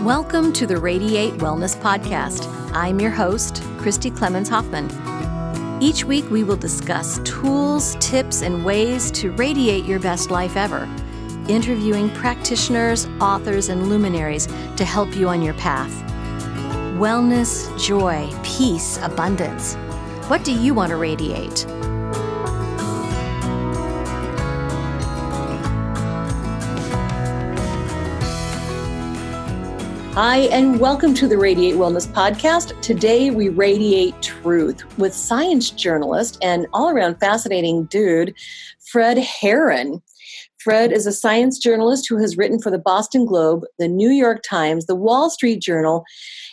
Welcome to the Radiate Wellness Podcast. I'm your host, Christy Clemens Hoffman. Each week we will discuss tools, tips, and ways to radiate your best life ever, interviewing practitioners, authors, and luminaries to help you on your path. Wellness, joy, peace, abundance. What do you want to radiate? Hi, and welcome to the Radiate Wellness Podcast. Today, we radiate truth with science journalist and all-around fascinating dude, Fred Heeren. Fred is a science journalist who has written for the Boston Globe, the New York Times, the Wall Street Journal,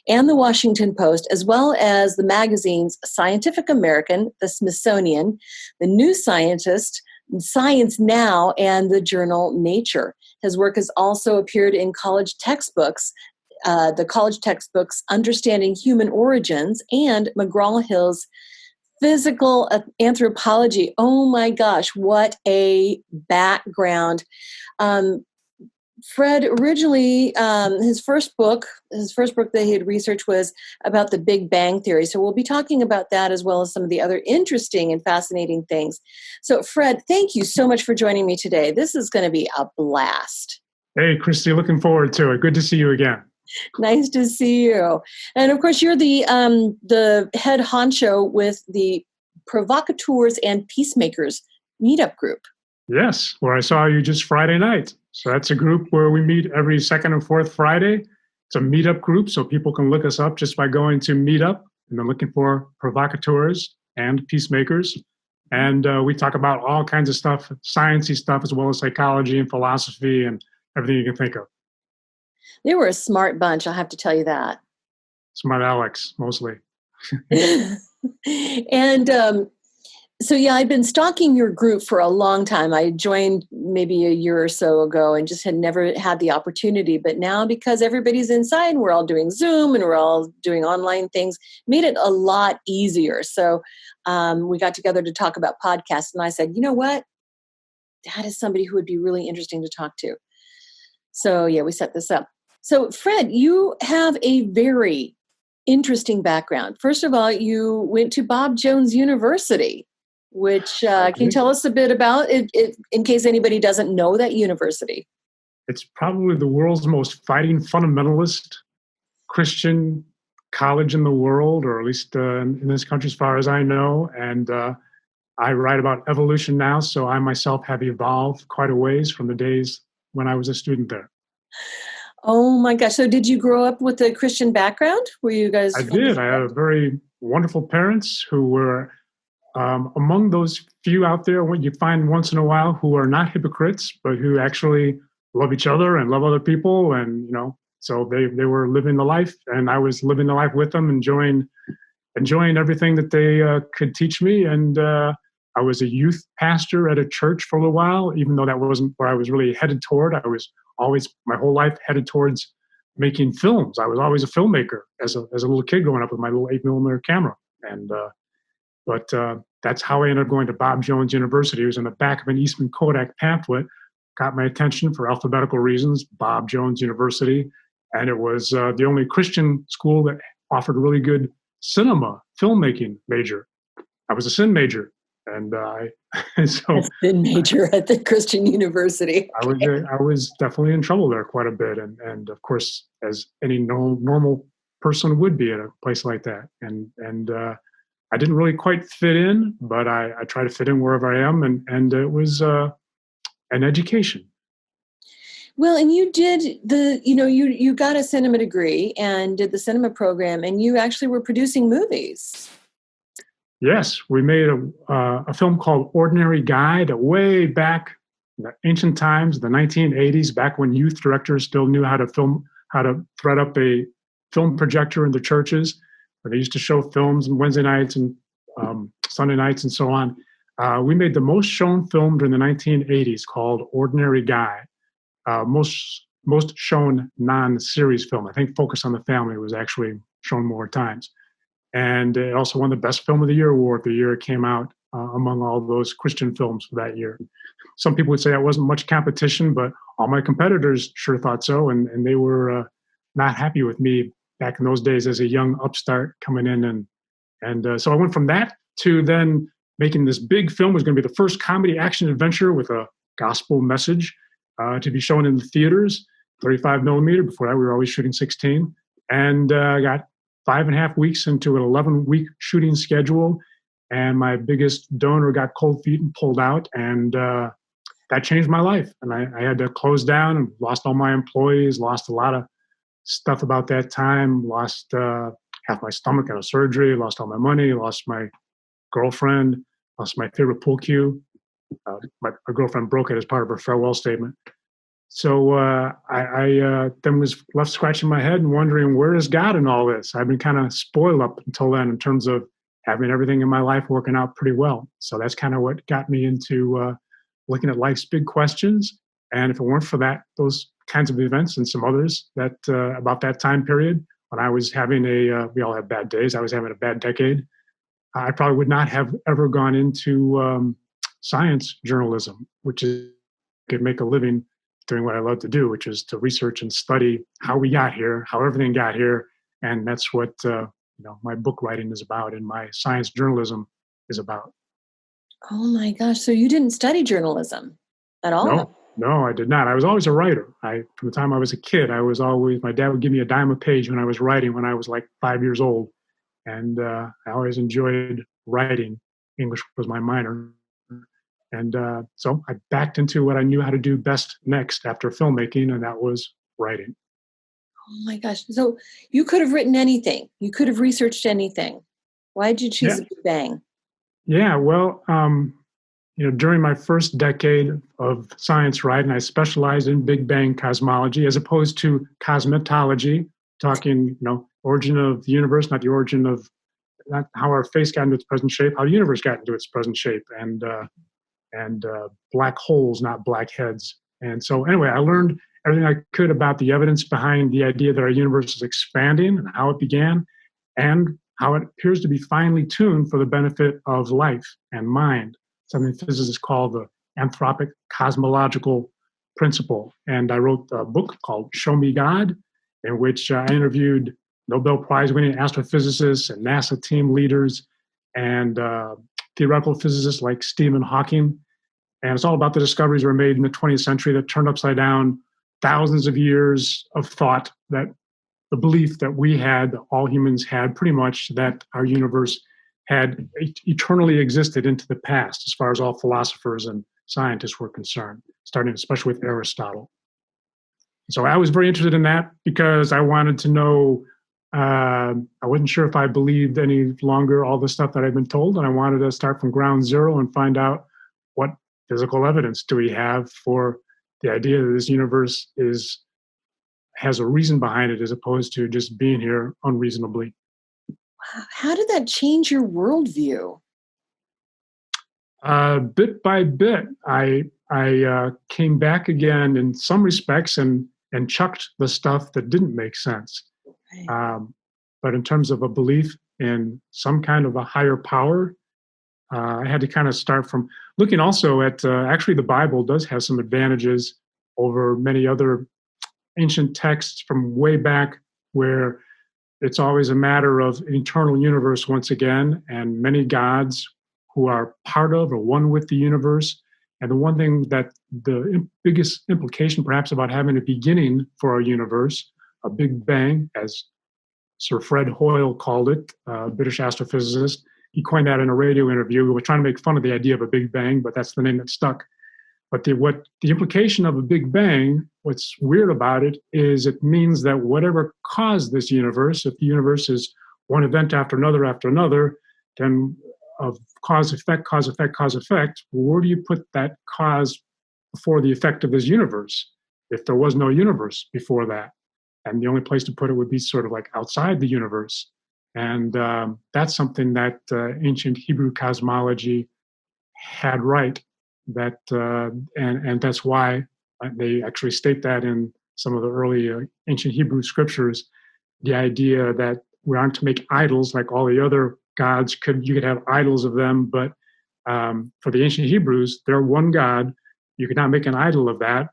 and the Washington Post, as well as the magazines Scientific American, the Smithsonian, the New Scientist, ScienceNOW, and the journal Nature. His work has also appeared in college textbooks, the college textbooks Understanding Human Origins and McGraw-Hill's Physical Anthropology. Oh my gosh, what a background. Fred originally, his first book that he had researched was about the Big Bang Theory. So we'll be talking about that as well as some of the other interesting and fascinating things. So Fred, thank you so much for joining me today. This is going to be a blast. Hey, Christy, looking forward to it. Good to see you again. Nice to see you. And of course, you're the head honcho with the Provocateurs and Peacemakers meetup group. Yes, where I saw you just Friday night. So that's a group where we meet every second and fourth Friday. It's a meetup group, so people can look us up just by going to Meetup and then looking for Provocateurs and Peacemakers. And we talk about all kinds of stuff, sciencey stuff, as well as psychology and philosophy and everything you can think of. They were a smart bunch, I'll have to tell you that. Smart Alex, mostly. And so, yeah, I've been stalking your group for a long time. I joined maybe a year or so ago and just had never had the opportunity. But now, because everybody's inside, we're all doing Zoom and we're all doing online things, made it a lot easier. So we got together to talk about podcasts. And I said, you know what? That is somebody who would be really interesting to talk to. So, yeah, we set this up. So, Fred, you have a very interesting background. First of all, you went to Bob Jones University, which can you tell us a bit about it, in case anybody doesn't know that university? It's probably the world's most fighting fundamentalist Christian college in the world, or at least in this country as far as I know. And I write about evolution now, so I myself have evolved quite a ways from the days when I was a student there. Oh my gosh. So did you grow up with a Christian background? Were you guys? I did. I have very wonderful parents who were among those few out there what you find once in a while who are not hypocrites, but who actually love each other and love other people. And, so they were living the life, and I was living the life with them, enjoying everything that they could teach me. And I was a youth pastor at a church for a little while, even though that wasn't where I was really headed toward. I was always, my whole life, headed towards making films. I was always a filmmaker as a little kid growing up with my little 8mm camera. And but that's how I ended up going to Bob Jones University. It was in the back of an Eastman Kodak pamphlet. Got my attention for alphabetical reasons, Bob Jones University. And it was the only Christian school that offered a really good cinema, filmmaking major. I was a sin major. And so a sin major at the Christian University. I was definitely in trouble there quite a bit. And of course, as any normal person would be at a place like that. And I didn't really quite fit in, but I try to fit in wherever I am. And it was an education. Well, and you did you got a cinema degree and did the cinema program, and you actually were producing movies. Yes, we made a film called Ordinary Guy that way back in the ancient times, the 1980s, back when youth directors still knew how to thread up a film projector in the churches, where they used to show films on Wednesday nights and Sunday nights and so on. We made the most shown film during the 1980s called Ordinary Guy. Most shown non-series film. I think Focus on the Family was actually shown more times. And it also won the Best Film of the Year award the year it came out among all those Christian films for that year. Some people would say that wasn't much competition, but all my competitors sure thought so, and they were not happy with me back in those days as a young upstart coming in. And so I went from that to then making this big film. It was going to be the first comedy action adventure with a gospel message to be shown in the theaters, 35 millimeter. Before that, we were always shooting 16. And I got 5.5 weeks into an 11-week shooting schedule. And my biggest donor got cold feet and pulled out. And that changed my life. And I had to close down and lost all my employees, lost a lot of stuff about that time, lost half my stomach in a surgery, lost all my money, lost my girlfriend, lost my favorite pool cue. My girlfriend broke it as part of her farewell statement. So I then was left scratching my head and wondering, where is God in all this? I've been kind of spoiled up until then in terms of having everything in my life working out pretty well. So that's kind of what got me into looking at life's big questions. And if it weren't for those kinds of events and some others that about that time period, when I was having we all have bad days, I was having a bad decade, I probably would not have ever gone into science journalism, which is could make a living doing what I love to do, which is to research and study how we got here, how everything got here. And that's what my book writing is about and my science journalism is about. Oh my gosh. So you didn't study journalism at all? No, I did not. I was always a writer. From the time I was a kid, my dad would give me a dime a page when I was writing when I was like 5 years old. And I always enjoyed writing. English was my minor. And so I backed into what I knew how to do best next after filmmaking, and that was writing. Oh my gosh. So you could have written anything. You could have researched anything. Why did you choose the Big Bang? Yeah, well, during my first decade of science writing, I specialized in Big Bang cosmology as opposed to cosmetology, talking, origin of the universe, not the origin of not how our face got into its present shape, how the universe got into its present shape, and black holes, not black heads. And so anyway, I learned everything I could about the evidence behind the idea that our universe is expanding and how it began, and how it appears to be finely tuned for the benefit of life and mind, something physicists call the anthropic cosmological principle. And I wrote a book called Show Me God, in which I interviewed Nobel Prize-winning astrophysicists and NASA team leaders and theoretical physicists like Stephen Hawking. And it's all about the discoveries that were made in the 20th century that turned upside down thousands of years of thought, that the belief that we had, that all humans had pretty much, that our universe had eternally existed into the past, as far as all philosophers and scientists were concerned, starting especially with Aristotle. So I was very interested in that because I wanted to know, I wasn't sure if I believed any longer all the stuff that I'd been told, and I wanted to start from ground zero and find out what physical evidence do we have for the idea that this universe has a reason behind it as opposed to just being here unreasonably. How did that change your worldview? Bit by bit, I came back again in some respects and chucked the stuff that didn't make sense. Right. But in terms of a belief in some kind of a higher power, I had to kind of start from looking also at, actually the Bible does have some advantages over many other ancient texts from way back, where it's always a matter of an eternal universe once again, and many gods who are part of or one with the universe. And the one thing that the biggest implication perhaps about having a beginning for our universe, a Big Bang, as Sir Fred Hoyle called it, a British astrophysicist. He coined that in a radio interview. We were trying to make fun of the idea of a Big Bang, but that's the name that stuck. But the implication of a Big Bang, what's weird about it, is it means that whatever caused this universe, if the universe is one event after another, then of cause, effect, where do you put that cause before the effect of this universe if there was no universe before that? And the only place to put it would be sort of like outside the universe. And that's something that ancient Hebrew cosmology had right. That and that's why they actually state that in some of the early ancient Hebrew scriptures, the idea that we aren't to make idols like all the other gods. You could have idols of them, but for the ancient Hebrews, they're one God. You could not make an idol of that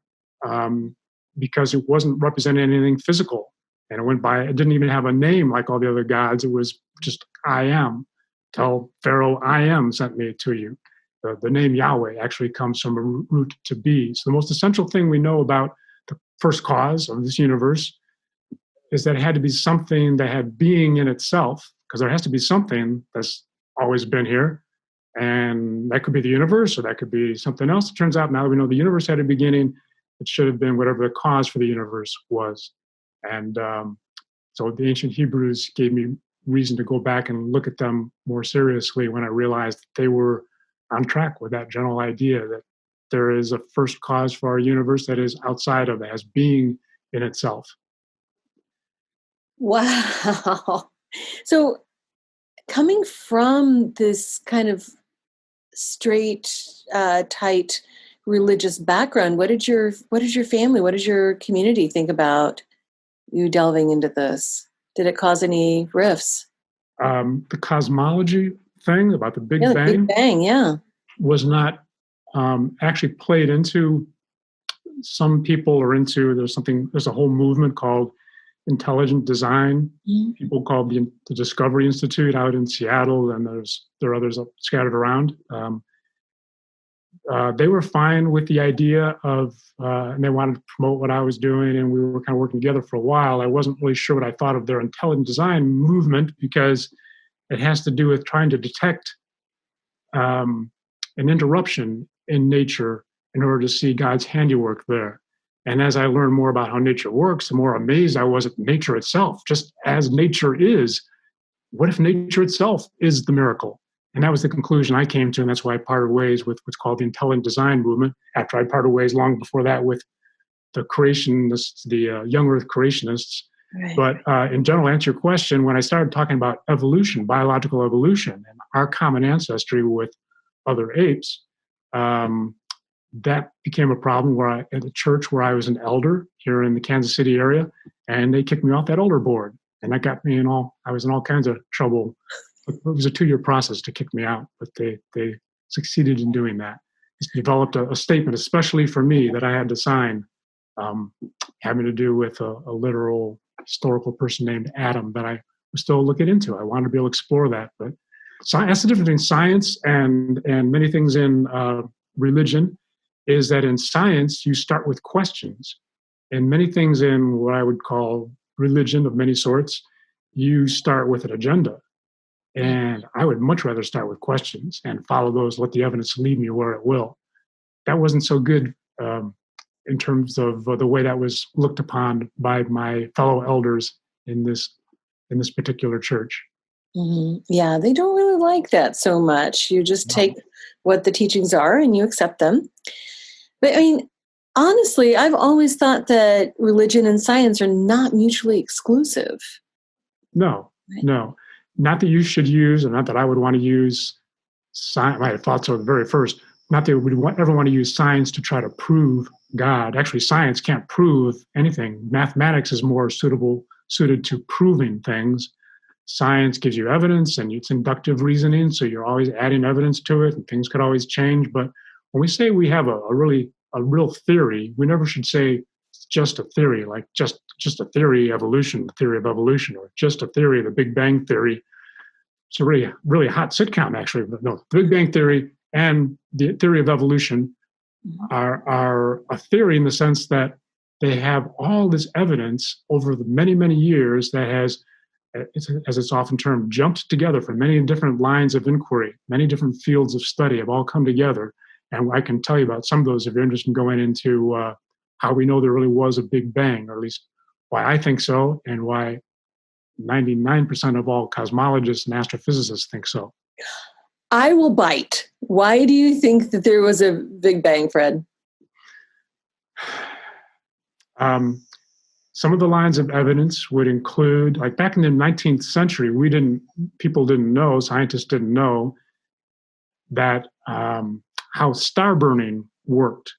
because it wasn't representing anything physical. And it went by, it didn't even have a name like all the other gods. It was just I am. Tell Pharaoh, I am sent me to you. The name Yahweh actually comes from a root to be. So the most essential thing we know about the first cause of this universe is that it had to be something that had being in itself, because there has to be something that's always been here. And that could be the universe, or that could be something else. It turns out now that we know the universe had a beginning, it should have been whatever the cause for the universe was. And so the ancient Hebrews gave me reason to go back and look at them more seriously when I realized that they were on track with that general idea that there is a first cause for our universe that is outside of it, as being in itself. Wow. So coming from this kind of straight, tight religious background, what did your family, what did your community think about you delving into this? Did it cause any rifts? The cosmology thing about the Big Bang, the Big Bang, yeah, was not actually played into. Some people are into. There's a whole movement called intelligent design. Mm-hmm. People call the Discovery Institute out in Seattle, and there are others scattered around. They were fine with the idea of, and they wanted to promote what I was doing, and we were kind of working together for a while. I wasn't really sure what I thought of their intelligent design movement, because it has to do with trying to detect an interruption in nature in order to see God's handiwork there. And as I learned more about how nature works, the more amazed I was at nature itself. Just as nature is, what if nature itself is the miracle? And that was the conclusion I came to, and that's why I parted ways with what's called the intelligent design movement, after I parted ways long before that with the creationists, the young earth creationists. Right. But in general, to answer your question, when I started talking about evolution, biological evolution, and our common ancestry with other apes, that became a problem at the church where I was an elder here in the Kansas City area, and they kicked me off that elder board. And that got me I was in all kinds of trouble. It was a 2-year process to kick me out, but they succeeded in doing that. It's developed a statement, especially for me, that I had to sign, having to do with a literal historical person named Adam that I was still looking into. I wanted to be able to explore that. But that's the difference between science and many things in religion, is that in science, you start with questions. And many things in what I would call religion of many sorts, you start with an agenda. And I would much rather start with questions and follow those, let the evidence lead me where it will. That wasn't so good in terms of the way that was looked upon by my fellow elders in this particular church. Mm-hmm. Yeah, they don't really like that so much. You just take what the teachings are and you accept them. But I mean, honestly, I've always thought that religion and science are not mutually exclusive. No, right? No. Not that you should use, or not that I would want to use science. I thought so at the very first. Not that we would ever want to use science to try to prove God. Actually, science can't prove anything. Mathematics is more suited to proving things. Science gives you evidence, and it's inductive reasoning, so you're always adding evidence to it, and things could always change. But when we say we have a real theory, we never should say it's just a theory, like just a theory of evolution, or just a theory of the Big Bang Theory. It's a really hot sitcom, actually. But no, the Big Bang Theory and the theory of evolution are a theory in the sense that they have all this evidence over the many, many years that has, as it's often termed, jumped together from many different lines of inquiry. Many different fields of study have all come together. And I can tell you about some of those if you're interested in going into how we know there really was a Big Bang, or at least why I think so, and why 99% of all cosmologists and astrophysicists think so. I will bite. Why do you think that there was a Big Bang, Fred? Some of the lines of evidence would include, like back in the 19th century, scientists didn't know that how star burning worked.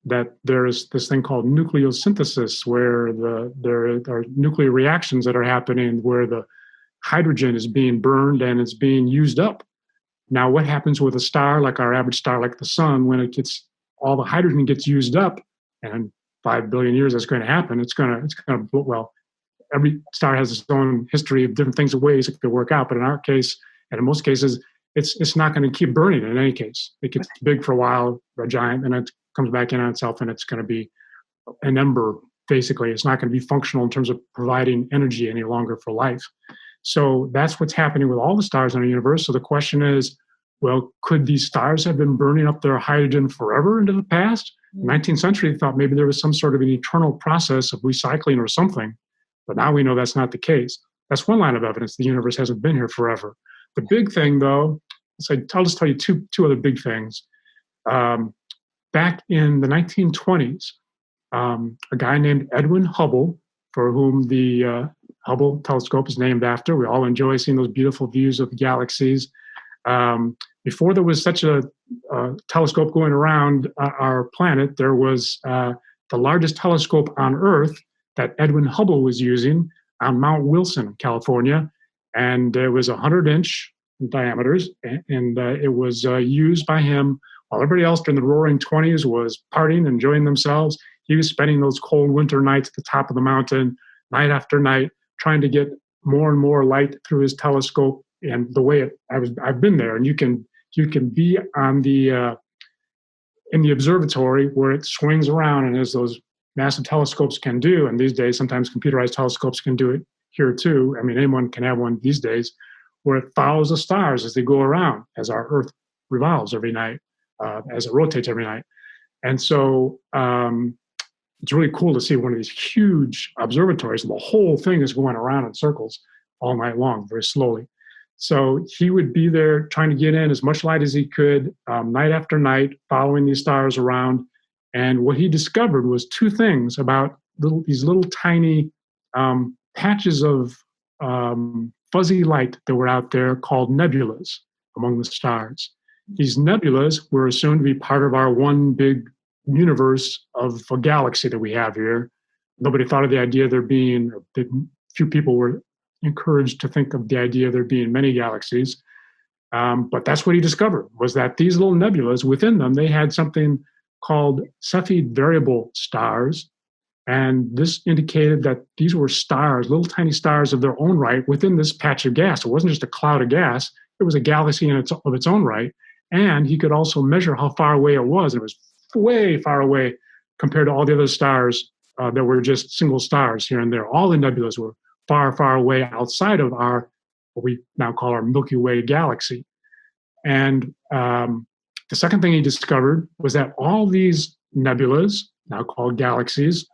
That there is this thing called nucleosynthesis, where there are nuclear reactions that are happening where the hydrogen is being burned and it's being used up. Now, what happens with a star, like our average star, like the sun, when all the hydrogen gets used up, and in 5 billion years that's going to happen, it's going to every star has its own history of different things and ways it could work out. But in our case, and in most cases, it's not going to keep burning in any case. It gets big for a while, a giant, and it comes back in on itself, and it's going to be an ember, basically. It's not going to be functional in terms of providing energy any longer for life. So that's what's happening with all the stars in our universe. So the question is, well, could these stars have been burning up their hydrogen forever into the past? In the 19th century, they thought maybe there was some sort of an eternal process of recycling or something. But now we know that's not the case. That's one line of evidence. The universe hasn't been here forever. The big thing, though, I'll just tell you two other big things. Back in the 1920s, a guy named Edwin Hubble, for whom the Hubble telescope is named after. We all enjoy seeing those beautiful views of the galaxies. Before there was such a telescope going around our planet, there was the largest telescope on Earth that Edwin Hubble was using on Mount Wilson, California. And it was 100-inch in diameters, and it was used by him while everybody else during the roaring 20s was partying, enjoying themselves. He was spending those cold winter nights at the top of the mountain, night after night, trying to get more and more light through his telescope. And the way I've been there, and you can be on the in the observatory where it swings around, and as those massive telescopes can do, and these days sometimes computerized telescopes can do it here too. I mean, anyone can have one these days, where it follows the stars as they go around, as our Earth revolves every night, as it rotates every night. And so it's really cool to see one of these huge observatories. The whole thing is going around in circles all night long, very slowly. So he would be there trying to get in as much light as he could, night after night, following these stars around. And what he discovered was two things about these little tiny patches of fuzzy light that were out there called nebulas among the stars. These nebulas were assumed to be part of our one big universe of a galaxy that we have here. Nobody thought of the idea of there being, few people were encouraged to think of the idea of there being many galaxies. But that's what he discovered, was that these little nebulas, within them, they had something called Cepheid variable stars. And this indicated that these were stars, little tiny stars of their own right within this patch of gas. It wasn't just a cloud of gas. It was a galaxy of its own right. And he could also measure how far away it was. It was way far away compared to all the other stars that were just single stars here and there. All the nebulas were far away outside of what we now call our Milky Way galaxy. And the second thing he discovered was that all these nebulas, now called galaxies,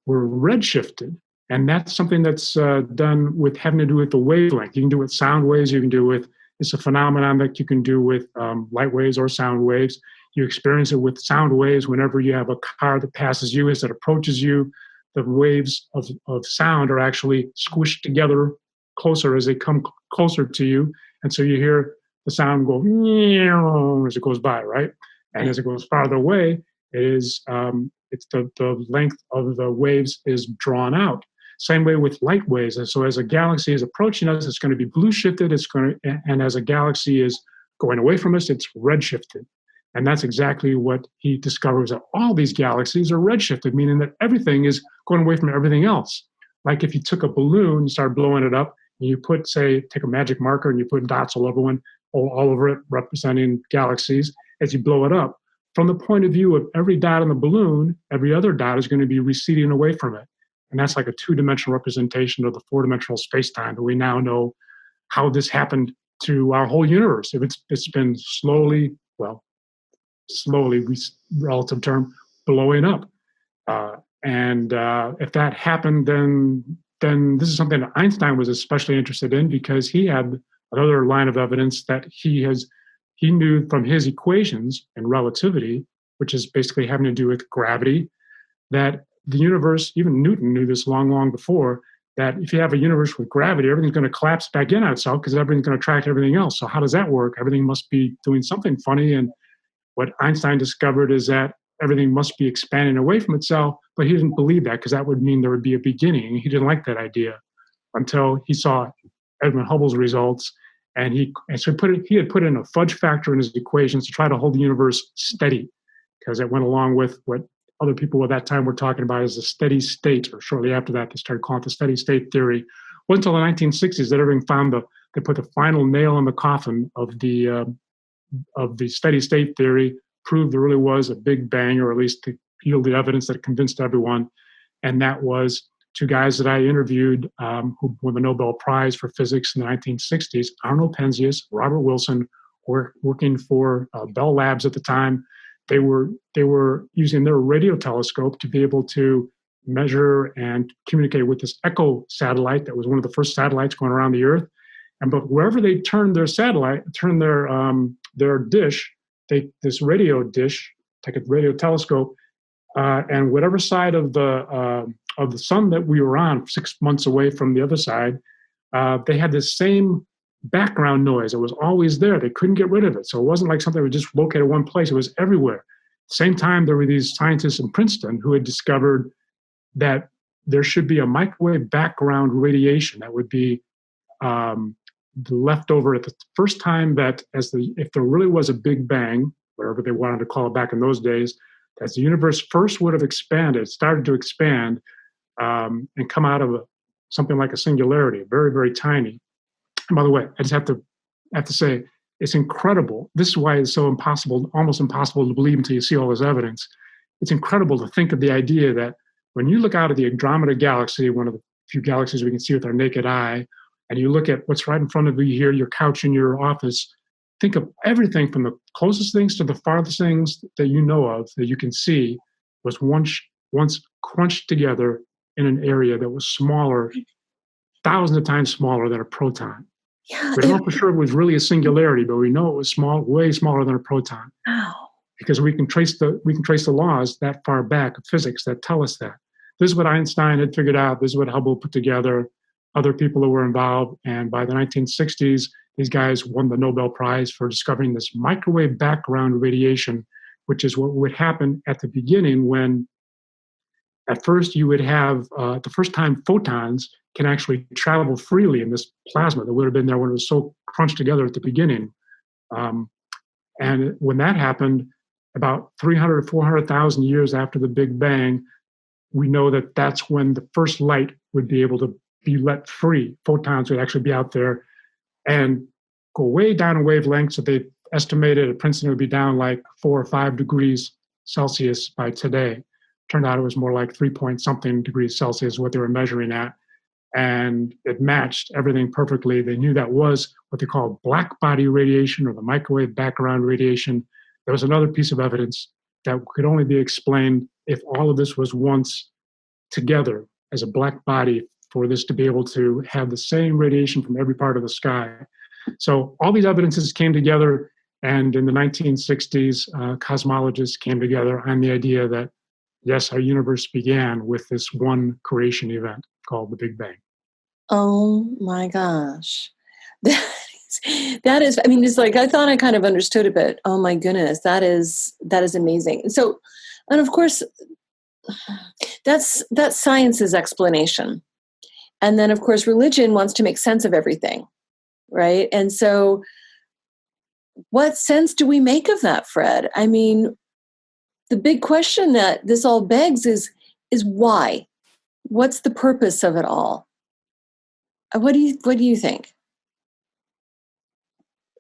were redshifted. And that's something that's done with having to do with the wavelength. You can do it with sound waves. You can do with, it's a phenomenon that you can do with light waves or sound waves. You experience it with sound waves whenever you have a car that passes you as it approaches you. The waves of sound are actually squished together closer as they come closer to you. And so you hear the sound go as it goes by, right? And as it goes farther away, it is it's the length of the waves is drawn out. Same way with light waves. And so as a galaxy is approaching us, it's going to be blue shifted. And as a galaxy is going away from us, it's red shifted. And that's exactly what he discovers, that all these galaxies are redshifted, meaning that everything is going away from everything else. Like if you took a balloon and started blowing it up, and you take a magic marker and you put dots all over it, representing galaxies. As you blow it up, from the point of view of every dot on the balloon, every other dot is going to be receding away from it. And that's like a two-dimensional representation of the four-dimensional space-time that we now know how this happened to our whole universe. If it's been slowly, relative term, blowing up. And if that happened, then this is something that Einstein was especially interested in, because he had another line of evidence that he knew from his equations and relativity, which is basically having to do with gravity, that the universe, even Newton knew this long before, that if you have a universe with gravity, everything's going to collapse back in on itself because everything's going to attract everything else. So how does that work? Everything must be doing something funny. And what Einstein discovered is that everything must be expanding away from itself, but he didn't believe that because that would mean there would be a beginning. He didn't like that idea until he saw Edwin Hubble's results, and so he had put in a fudge factor in his equations to try to hold the universe steady, because it went along with what other people at that time were talking about as the steady state, or shortly after that, they started calling it the steady state theory. It wasn't until the 1960s that everything they put the final nail in the coffin of the steady state theory, proved there really was a Big Bang, or at least to yield the evidence that convinced everyone. And that was two guys that I interviewed who won the Nobel Prize for Physics in the 1960s, Arnold Penzias, Robert Wilson, were working for Bell Labs at the time. They were using their radio telescope to be able to measure and communicate with this Echo satellite that was one of the first satellites going around the Earth. But wherever they turned their dish, this radio dish, like a radio telescope, and whatever side of the sun that we were on, 6 months away from the other side, they had the same background noise. It was always there. They couldn't get rid of it. So it wasn't like something that was just located in one place. It was everywhere. At the same time, there were these scientists in Princeton who had discovered that there should be a microwave background radiation that would be left over at the first time that if there really was a Big Bang, whatever they wanted to call it back in those days, as the universe first would have started to expand and come out of something like a singularity, very, very tiny. And by the way, I just have to say, it's incredible. This is why it's so impossible, almost impossible to believe until you see all this evidence. It's incredible to think of the idea that when you look out at the Andromeda Galaxy, one of the few galaxies we can see with our naked eye, and you look at what's right in front of you here, your couch in your office, think of everything from the closest things to the farthest things that you know of, that you can see, was once crunched together in an area that was smaller, thousands of times smaller than a proton. Yeah, we don't know for sure it was really a singularity, but we know it was small, way smaller than a proton. Wow. Because we can trace the laws that far back of physics that tell us that. This is what Einstein had figured out. This is what Hubble put together. Other people who were involved, and by the 1960s, these guys won the Nobel Prize for discovering this microwave background radiation, which is what would happen at the beginning when, at first, you would have the first time photons can actually travel freely in this plasma that would have been there when it was so crunched together at the beginning. And when that happened, about 300 or 400,000 years after the Big Bang, we know that that's when the first light would be able to be let free. Photons would actually be out there and go way down in wavelengths that they estimated at Princeton would be down like 4 or 5 degrees Celsius by today. Turned out it was more like 3-point-something degrees Celsius what they were measuring at. And it matched everything perfectly. They knew that was what they call black body radiation, or the microwave background radiation. There was another piece of evidence that could only be explained if all of this was once together as a black body, for this to be able to have the same radiation from every part of the sky. So all these evidences came together, and in the 1960s, cosmologists came together on the idea that, yes, our universe began with this one creation event called the Big Bang. Oh my gosh. That is, I mean, it's like, I thought I kind of understood it, but oh my goodness, that is amazing. So, and of course, that's science's explanation. And then, of course, religion wants to make sense of everything, right? And so what sense do we make of that, Fred? I mean, the big question that this all begs is why? What's the purpose of it all? What do you think?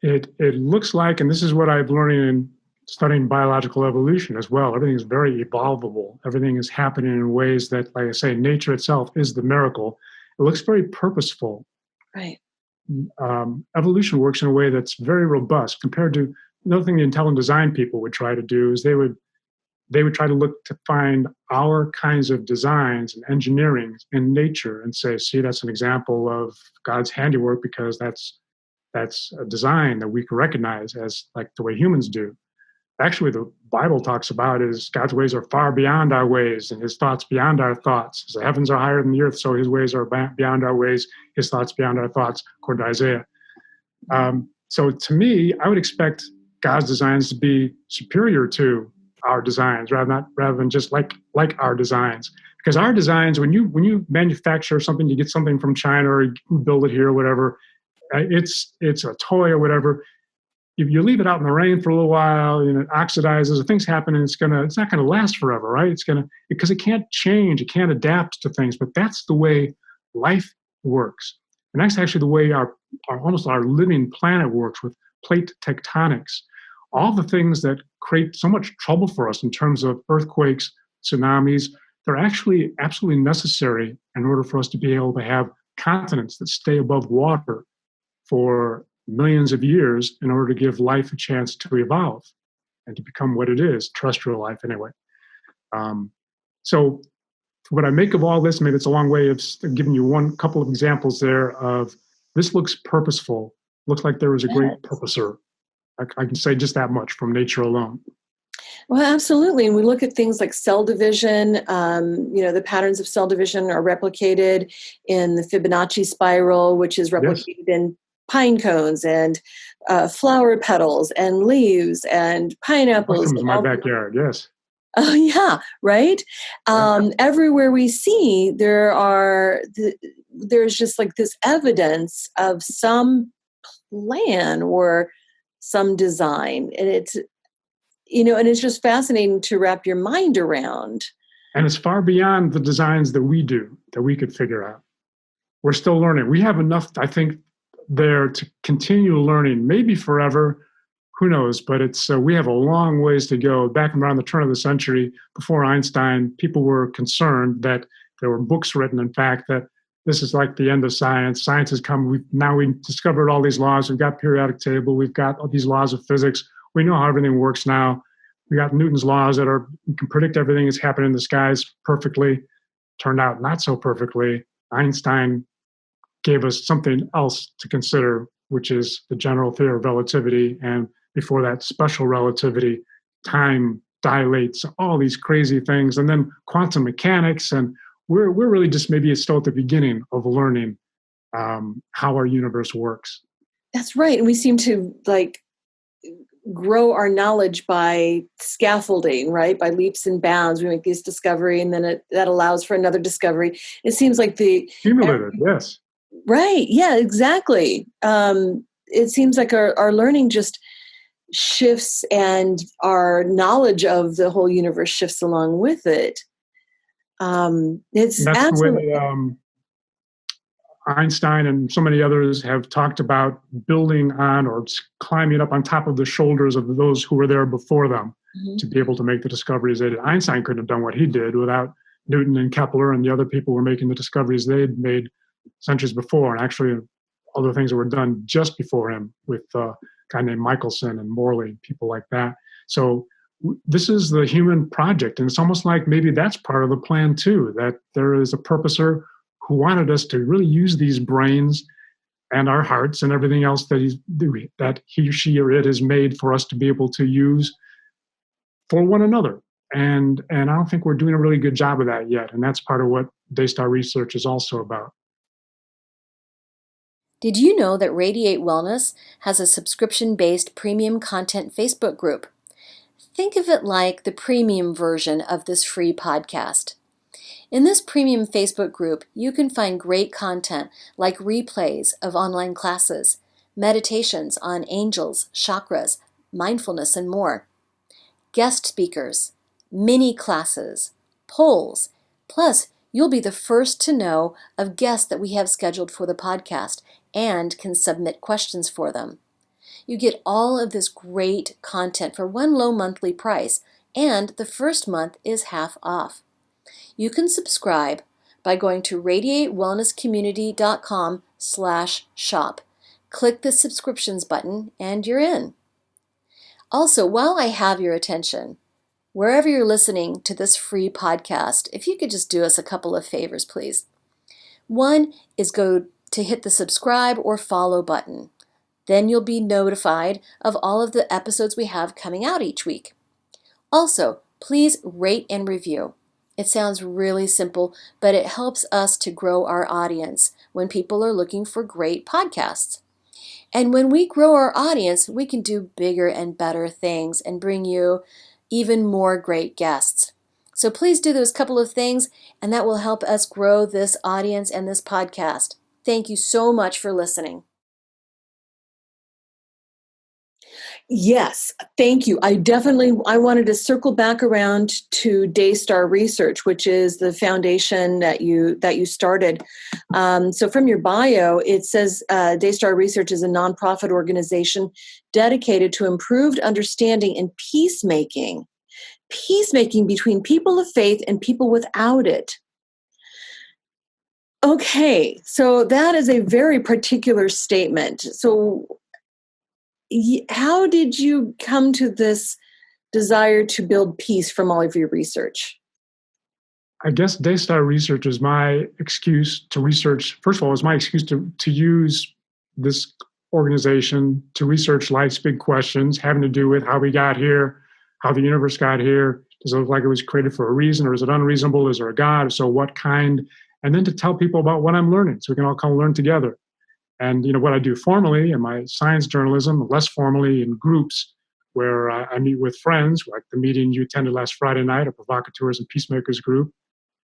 It looks like, and this is what I've learned in studying biological evolution as well, everything is very evolvable. Everything is happening in ways that, like I say, nature itself is the miracle. It looks very purposeful. Right. Evolution works in a way that's very robust compared to another thing the intelligent design people would try to do is they would try to look to find our kinds of designs and engineering in nature and say, see, that's an example of God's handiwork because that's a design that we can recognize as like the way humans do. Actually, the Bible talks about is God's ways are far beyond our ways and his thoughts beyond our thoughts. As the heavens are higher than the earth, so his ways are beyond our ways, his thoughts beyond our thoughts, according to Isaiah. So to me, I would expect God's designs to be superior to our designs rather than just like our designs. Because our designs, when you manufacture something, you get something from China or you build it here or whatever, it's a toy or whatever. if you leave it out in the rain for a little while, it oxidizes, things happen, and it's not gonna last forever, right? Because it can't change, it can't adapt to things, but that's the way life works. And that's actually the way almost our living planet works with plate tectonics. All the things that create so much trouble for us in terms of earthquakes, tsunamis, they're actually absolutely necessary in order for us to be able to have continents that stay above water for millions of years in order to give life a chance to evolve and to become what it is, terrestrial life anyway. So what I make of all this, maybe it's a long way of giving you one couple of examples there of this looks purposeful, looks like there was a great purposer. I can say just that much from nature alone. Well, absolutely. And we look at things like cell division. The patterns of cell division are replicated in the Fibonacci spiral, which is replicated in pine cones and flower petals and leaves and pineapples. Mushrooms in my backyard, yes. Oh, yeah, right? Everywhere we see, there's just like this evidence of some plan or some design. And it's just fascinating to wrap your mind around. And it's far beyond the designs that we do, that we could figure out. We're still learning. We have enough, I think, there to continue learning, maybe forever, who knows, but we have a long ways to go. Back around the turn of the century, before Einstein, people were concerned that there were books written, in fact, that this is like the end of science. Science has come, we've discovered all these laws, we've got periodic table, we've got all these laws of physics, we know how everything works now. We got Newton's laws you can predict everything that's happening in the skies perfectly. Turned out not so perfectly. Einstein gave us something else to consider, which is the general theory of relativity, and before that, special relativity. Time dilates, all these crazy things, and then quantum mechanics, and we're really just maybe still at the beginning of learning how our universe works. That's right, and we seem to grow our knowledge by scaffolding, right? By leaps and bounds. We make this discovery, and then that allows for another discovery. It seems like cumulative, yes. Right. Yeah, exactly. It seems like our learning just shifts, and our knowledge of the whole universe shifts along with it. It's that's absolutely the way Einstein and so many others have talked about building on or climbing up on top of the shoulders of those who were there before them to be able to make the discoveries they did. Einstein couldn't have done what he did without Newton and Kepler and the other people who were making the discoveries they had made centuries before, and actually other things that were done just before him with a guy named Michelson and Morley, people like that. So this is the human project, and it's almost like maybe that's part of the plan too, that there is a purposer who wanted us to really use these brains and our hearts and everything else that he, she, or it has made for us to be able to use for one another. And I don't think we're doing a really good job of that yet. And that's part of what Daystar Research is also about. Did you know that Radiate Wellness has a subscription-based premium content Facebook group? Think of it like the premium version of this free podcast. In this premium Facebook group, you can find great content like replays of online classes, meditations on angels, chakras, mindfulness, and more, guest speakers, mini classes, polls, plus you'll be the first to know of guests that we have scheduled for the podcast and can submit questions for them. You get all of this great content for one low monthly price, and the first month is half off. You can subscribe by going to radiatewellnesscommunity.com/shop. Click the subscriptions button and you're in. Also, while I have your attention, wherever you're listening to this free podcast, if you could just do us a couple of favors, please. One is go to hit the subscribe or follow button. Then you'll be notified of all of the episodes we have coming out each week. Also, please rate and review. It sounds really simple, but it helps us to grow our audience when people are looking for great podcasts. And when we grow our audience, we can do bigger and better things and bring you even more great guests. So please do those couple of things, and that will help us grow this audience and this podcast. Thank you so much for listening. Yes, thank you. I wanted to circle back around to Daystar Research, which is the foundation that you started. So from your bio, it says Daystar Research is a nonprofit organization dedicated to improved understanding and peacemaking between people of faith and people without it. Okay, so that is a very particular statement. So how did you come to this desire to build peace from all of your research? I guess Daystar Research is my excuse to research. First of all, it's my excuse to use this organization to research life's big questions having to do with how we got here, how the universe got here. Does it look like it was created for a reason, or is it unreasonable? Is there a God? If so, what kind? And then to tell people about what I'm learning so we can all come learn together. And what I do formally in my science journalism, less formally in groups where I meet with friends, like the meeting you attended last Friday night, a Provocateurs and Peacemakers group.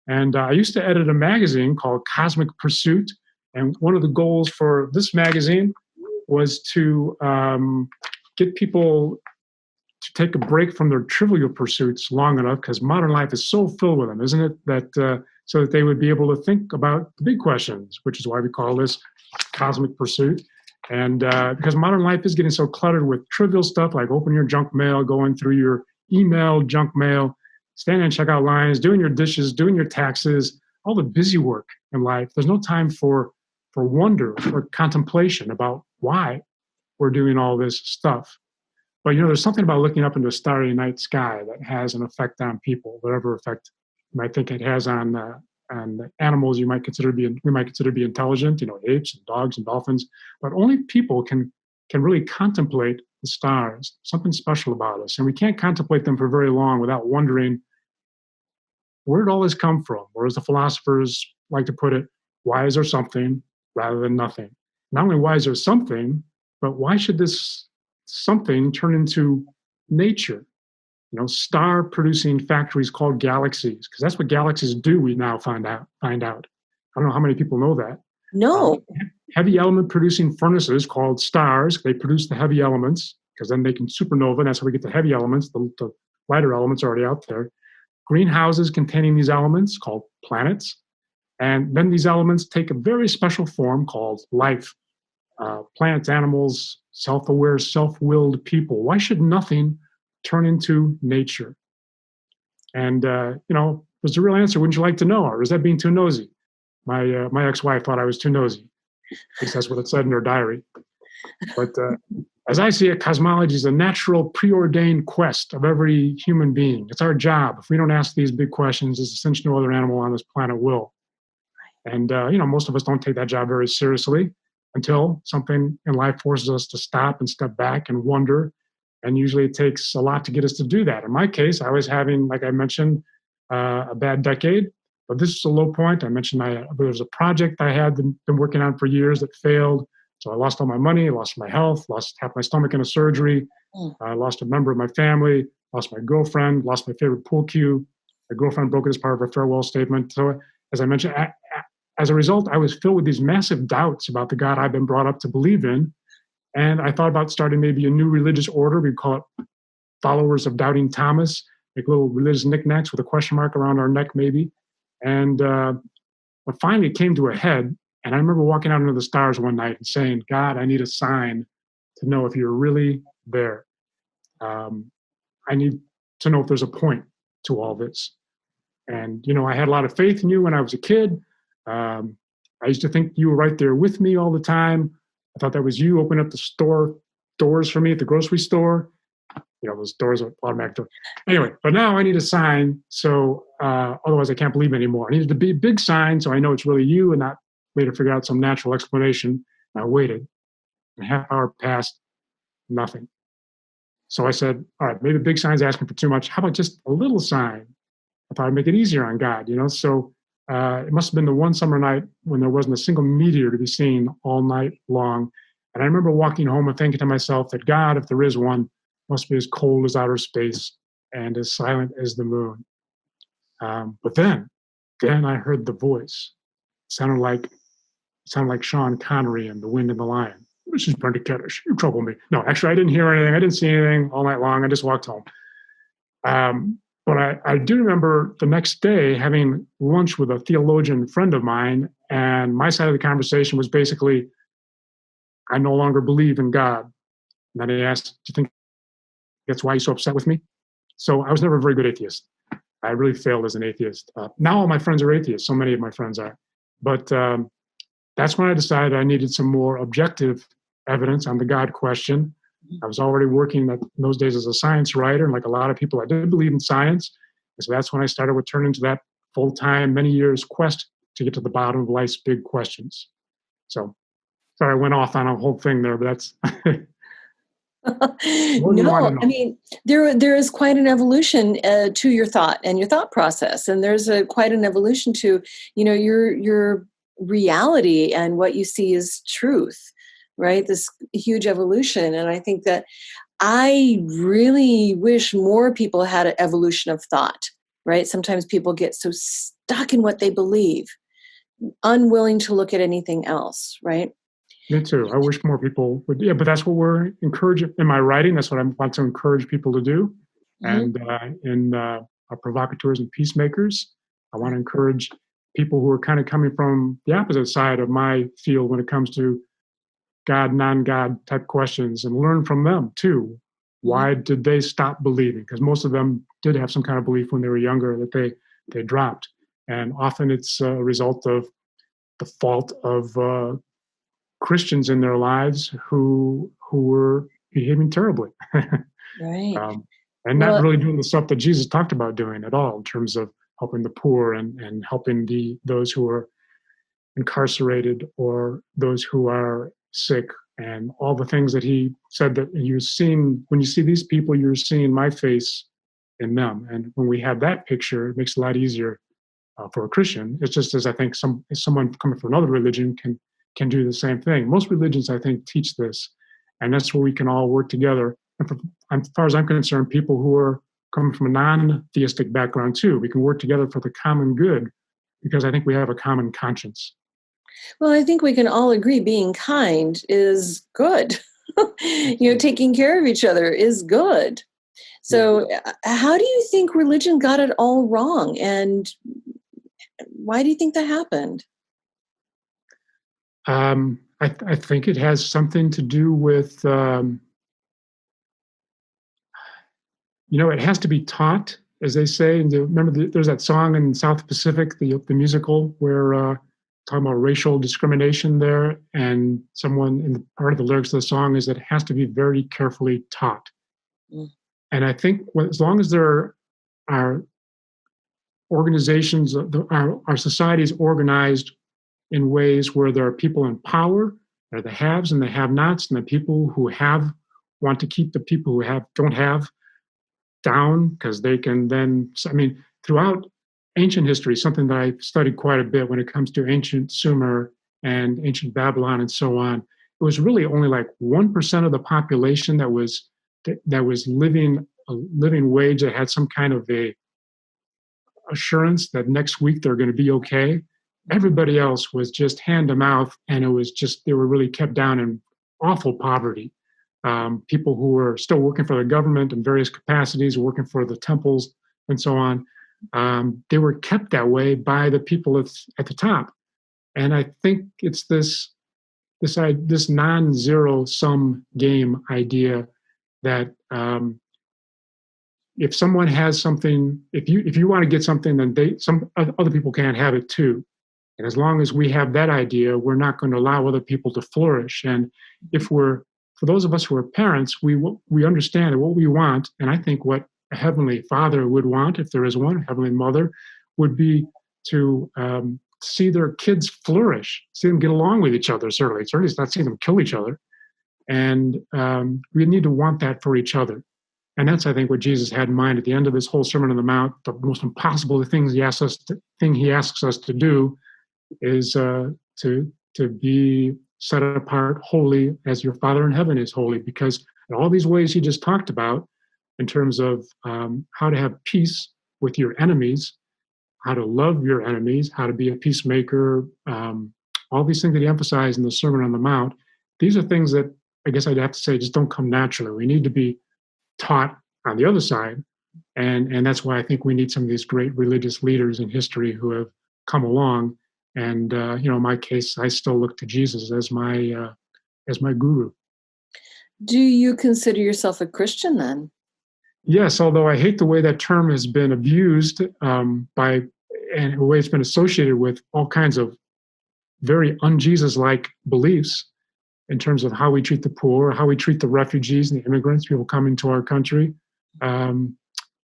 And I used to edit a magazine called Cosmic Pursuit. And one of the goals for this magazine was to get people to take a break from their trivial pursuits long enough, because modern life is so filled with them, isn't it? That so that they would be able to think about the big questions, which is why we call this Cosmic Pursuit. And because modern life is getting so cluttered with trivial stuff like opening your junk mail, going through your email junk mail, standing in checkout lines, doing your dishes, doing your taxes, all the busy work in life. There's no time for wonder or contemplation about why we're doing all this stuff. But there's something about looking up into a starry night sky that has an effect on people, whatever effect you might think it has on animals we might consider to be intelligent, apes and dogs and dolphins. But only people can really contemplate the stars, something special about us. And we can't contemplate them for very long without wondering, where did all this come from? Or as the philosophers like to put it, why is there something rather than nothing? Not only why is there something, but why should this something turn into nature? Star-producing factories called galaxies, because that's what galaxies do. We now find out. I don't know how many people know that. No. Heavy element producing furnaces called stars. They produce the heavy elements because then they can supernova. And that's how we get the heavy elements. The lighter elements are already out there. Greenhouses containing these elements called planets. And then these elements take a very special form called life. Plants, animals, self-aware, self-willed people. Why should nothing turn into nature? And, was the real answer, wouldn't you like to know? Or is that being too nosy? My ex-wife thought I was too nosy. At least that's what it said in her diary. But as I see it, cosmology is a natural, preordained quest of every human being. It's our job. If we don't ask these big questions, it's a cinch no other animal on this planet will. And, most of us don't take that job very seriously until something in life forces us to stop and step back and wonder. And usually it takes a lot to get us to do that. In my case, I was having, like I mentioned, a bad decade, but this is a low point. I mentioned there was a project I had been working on for years that failed. So I lost all my money, I lost my health, lost half my stomach in a surgery. I lost a member of my family, lost my girlfriend, lost my favorite pool cue. My girlfriend broke it as part of her farewell statement. So as I mentioned, as a result, I was filled with these massive doubts about the God I've been brought up to believe in. And I thought about starting maybe a new religious order. We'd call it Followers of Doubting Thomas, make little religious knickknacks with a question mark around our neck maybe. And but finally it came to a head. And I remember walking out into the stars one night and saying, God, I need a sign to know if you're really there. I need to know if there's a point to all this. And, I had a lot of faith in you when I was a kid. I used to think you were right there with me all the time. I thought that was you opening up the doors for me at the grocery store. Those doors are automatic doors. Anyway, but now I need a sign. So otherwise I can't believe anymore. I needed to be a big sign so I know it's really you and not later figure out some natural explanation. And I waited. And a half hour passed, nothing. So I said, all right, maybe a big sign's asking for too much. How about just a little sign? I thought I'd make it easier on God, So it must have been the one summer night when there wasn't a single meteor to be seen all night long. And I remember walking home and thinking to myself that God, if there is one, must be as cold as outer space and as silent as the moon. But then I heard the voice. It sounded like Sean Connery in The Wind and the Lion. Mrs. Brenda Keddish, you trouble me. No, actually, I didn't hear anything. I didn't see anything all night long. I just walked home. But I do remember the next day having lunch with a theologian friend of mine, and my side of the conversation was basically, I no longer believe in God. And then he asked, do you think that's why you're so upset with me? So I was never a very good atheist. I really failed as an atheist. Now all my friends are atheists. So many of my friends are. But that's when I decided I needed some more objective evidence on the God question. I was already working in those days as a science writer, and like a lot of people, I did believe in science. And so that's when I started to turn into that full-time, many years quest to get to the bottom of life's big questions. So sorry, I went off on a whole thing there, but that's... No, I mean, there is quite an evolution to your thought and your thought process. And there's quite an evolution to, your reality and what you see as truth, right? This huge evolution. And I think that I really wish more people had an evolution of thought, right? Sometimes people get so stuck in what they believe, unwilling to look at anything else, right? Me too. I wish more people would. Yeah, but that's what we're encouraging in my writing. That's what I want to encourage people to do. Mm-hmm. And in our provocateurs and peacemakers, I want to encourage people who are kind of coming from the opposite side of my field when it comes to God, non-God type questions, and learn from them too. Why did they stop believing? Because most of them did have some kind of belief when they were younger that they dropped, and often it's a result of the fault of Christians in their lives who were behaving terribly, right? And not really doing the stuff that Jesus talked about doing at all in terms of helping the poor and helping those who are incarcerated or those who are sick, and all the things that he said that you're seeing when you see these people, you're seeing my face in them. And when we have that picture, it makes it a lot easier for a Christian. It's just as I think someone coming from another religion can do the same thing. Most religions, I think, teach this, and that's where we can all work together. And as far as I'm concerned, people who are coming from a non-theistic background too, we can work together for the common good, because I think we have a common conscience. Well, I think we can all agree being kind is good. Taking care of each other is good. So how do you think religion got it all wrong? And why do you think that happened? I think it has something to do with, it has to be taught, as they say. And remember, there's that song in South Pacific, the musical, where talking about racial discrimination there, and someone in part of the lyrics of the song is that it has to be very carefully taught. And I think as long as there are organizations, our society is organized in ways where there are people in power, there are the haves and the have-nots, and the people who have want to keep the people who don't have down, because they can then, throughout ancient history, something that I studied quite a bit when it comes to ancient Sumer and ancient Babylon and so on, it was really only like 1% of the population that was living a living wage, that had some kind of a assurance that next week they're going to be okay. Everybody else was just hand to mouth, and it was just, they were really kept down in awful poverty. People who were still working for the government in various capacities, working for the temples and so on, they were kept that way by the people at the top. And I think it's this non-zero sum game idea that if someone has something, if you want to get something, then some other people can't have it too. And as long as we have that idea, we're not going to allow other people to flourish. And for those of us who are parents, we understand that what we want, and I think what a heavenly father would want, if there is one, a heavenly mother, would be to see their kids flourish, see them get along with each other, certainly it's not seeing them kill each other. And we need to want that for each other. And that's, I think, what Jesus had in mind at the end of this whole Sermon on the Mount. The most impossible thing he asks us to do is to be set apart holy as your Father in heaven is holy, because in all these ways he just talked about, in terms of how to have peace with your enemies, how to love your enemies, how to be a peacemaker, all these things that he emphasized in the Sermon on the Mount, these are things that I guess I'd have to say just don't come naturally. We need to be taught on the other side. And that's why I think we need some of these great religious leaders in history who have come along. And in my case, I still look to Jesus as my guru. Do you consider yourself a Christian then? Yes, although I hate the way that term has been abused and the way it's been associated with all kinds of very un-Jesus-like beliefs in terms of how we treat the poor, how we treat the refugees and the immigrants, people coming to our country.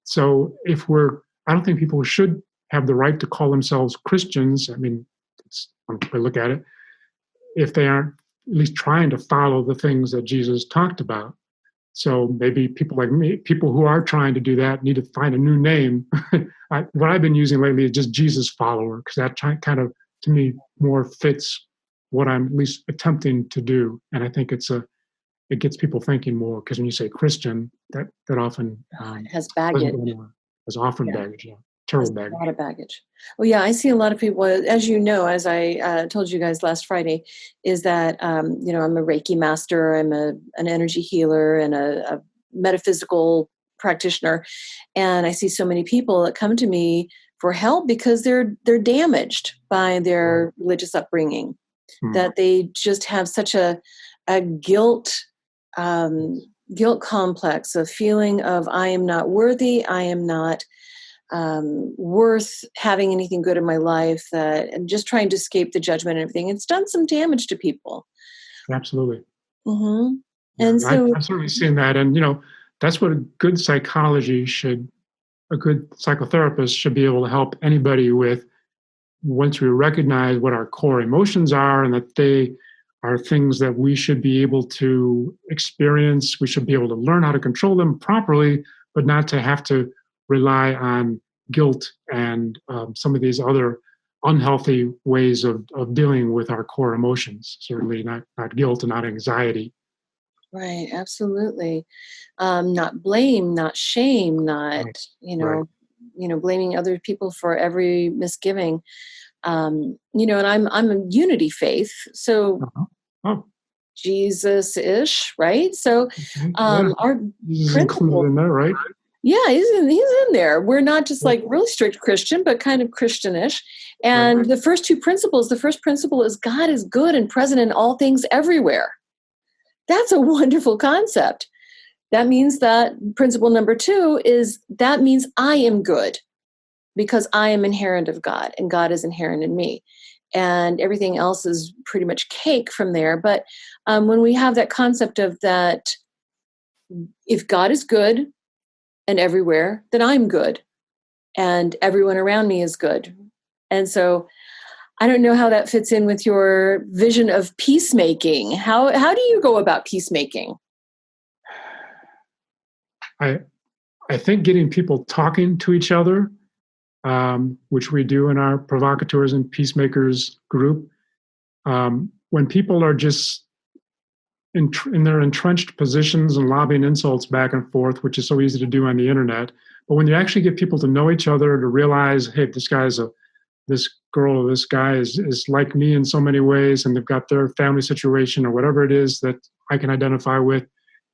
So I don't think people should have the right to call themselves Christians. I mean, when I look at it, if they aren't at least trying to follow the things that Jesus talked about. So maybe people like me, people who are trying to do that, need to find a new name. What I've been using lately is just Jesus follower, because that kind of, to me, more fits what I'm at least attempting to do. And I think it gets people thinking more, because when you say Christian, that often it has baggage. Has often baggage, terrible baggage. A lot of baggage. Well, yeah, I see a lot of people, as you know, as I told you guys last Friday, is that, I'm a Reiki master, I'm an energy healer and a metaphysical practitioner. And I see so many people that come to me for help because they're damaged by their religious upbringing, that they just have such a guilt complex, of feeling of I am not worthy, I am not worth having anything good in my life, and just trying to escape the judgment and everything. It's done some damage to people. Absolutely. Mm-hmm. Yeah, and so I've certainly seen that. And, that's what a good psychologist should be able to help anybody with, once we recognize what our core emotions are and that they are things that we should be able to experience. We should be able to learn how to control them properly, but not to have to rely on guilt and some of these other unhealthy ways of dealing with our core emotions. Certainly not guilt and not anxiety. Right, absolutely. Not blame, not shame, not blaming other people for every misgiving. And I'm a unity faith, so Jesus-ish, right? So our Jesus is included in there, right? Yeah, he's in there. We're not just like really strict Christian, but kind of Christianish. And the first principle is God is good and present in all things everywhere. That's a wonderful concept. That means that principle number 2 that means I am good because I am inherent of God and God is inherent in me. And everything else is pretty much cake from there. But when we have that concept of that, if God is good and everywhere, then I'm good and everyone around me is good. And so I don't know how that fits in with your vision of peacemaking. How do you go about peacemaking? I think getting people talking to each other, which we do in our provocateurs and peacemakers group, when people are just in their entrenched positions and lobbing insults back and forth, which is so easy to do on the internet. But when you actually get people to know each other, to realize, hey, this girl or this guy is like me in so many ways, and they've got their family situation or whatever it is that I can identify with.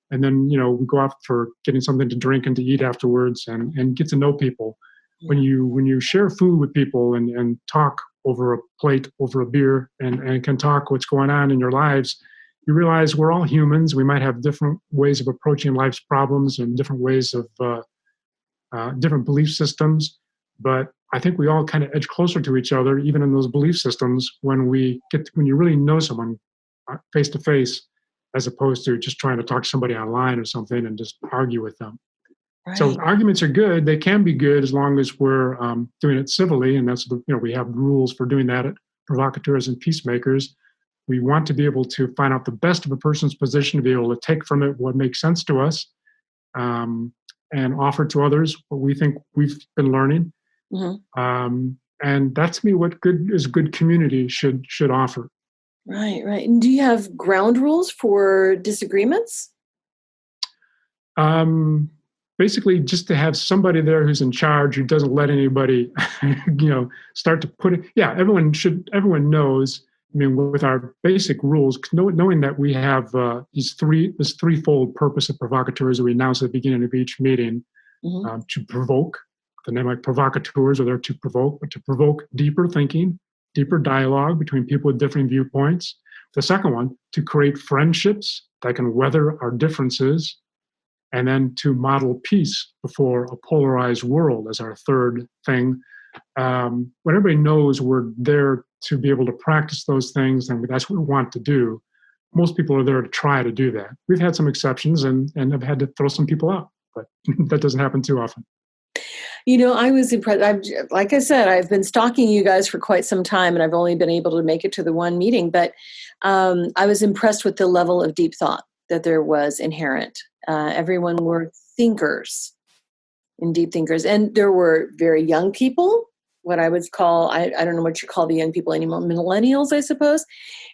And then, we go out for getting something to drink and to eat afterwards and get to know people. Yeah. When you share food with people and talk over a plate, over a beer, and can talk what's going on in your lives, you realize we're all humans. We might have different ways of approaching life's problems and different ways of different belief systems. But I think we all kind of edge closer to each other, even in those belief systems, when you really know someone face to face, as opposed to just trying to talk to somebody online or something and just argue with them. Right. So arguments are good. They can be good as long as we're doing it civilly, and that's we have rules for doing that at provocateurs and peacemakers. We want to be able to find out the best of a person's position, to be able to take from it what makes sense to us, and offer to others what we think we've been learning. Mm-hmm. And that's to me what good community should offer. Right. And do you have ground rules for disagreements? Basically, just to have somebody there who's in charge, who doesn't let anybody, start to put it. Yeah, everyone knows with our basic rules, knowing that we have this threefold purpose of provocateurs that we announce at the beginning of each meeting, to provoke. The name like provocateurs are there to provoke, but to provoke deeper thinking, deeper dialogue between people with different viewpoints. The second one, to create friendships that can weather our differences, and then to model peace before a polarized world as our third thing. When everybody knows we're there to be able to practice those things, and that's what we want to do, most people are there to try to do that. We've had some exceptions and have had to throw some people out, but that doesn't happen too often. I was impressed. Like I said, I've been stalking you guys for quite some time, and I've only been able to make it to the one meeting, but I was impressed with the level of deep thought that there was inherent. Everyone were thinkers and deep thinkers. And there were very young people, what I would call, I don't know what you call the young people anymore, millennials, I suppose.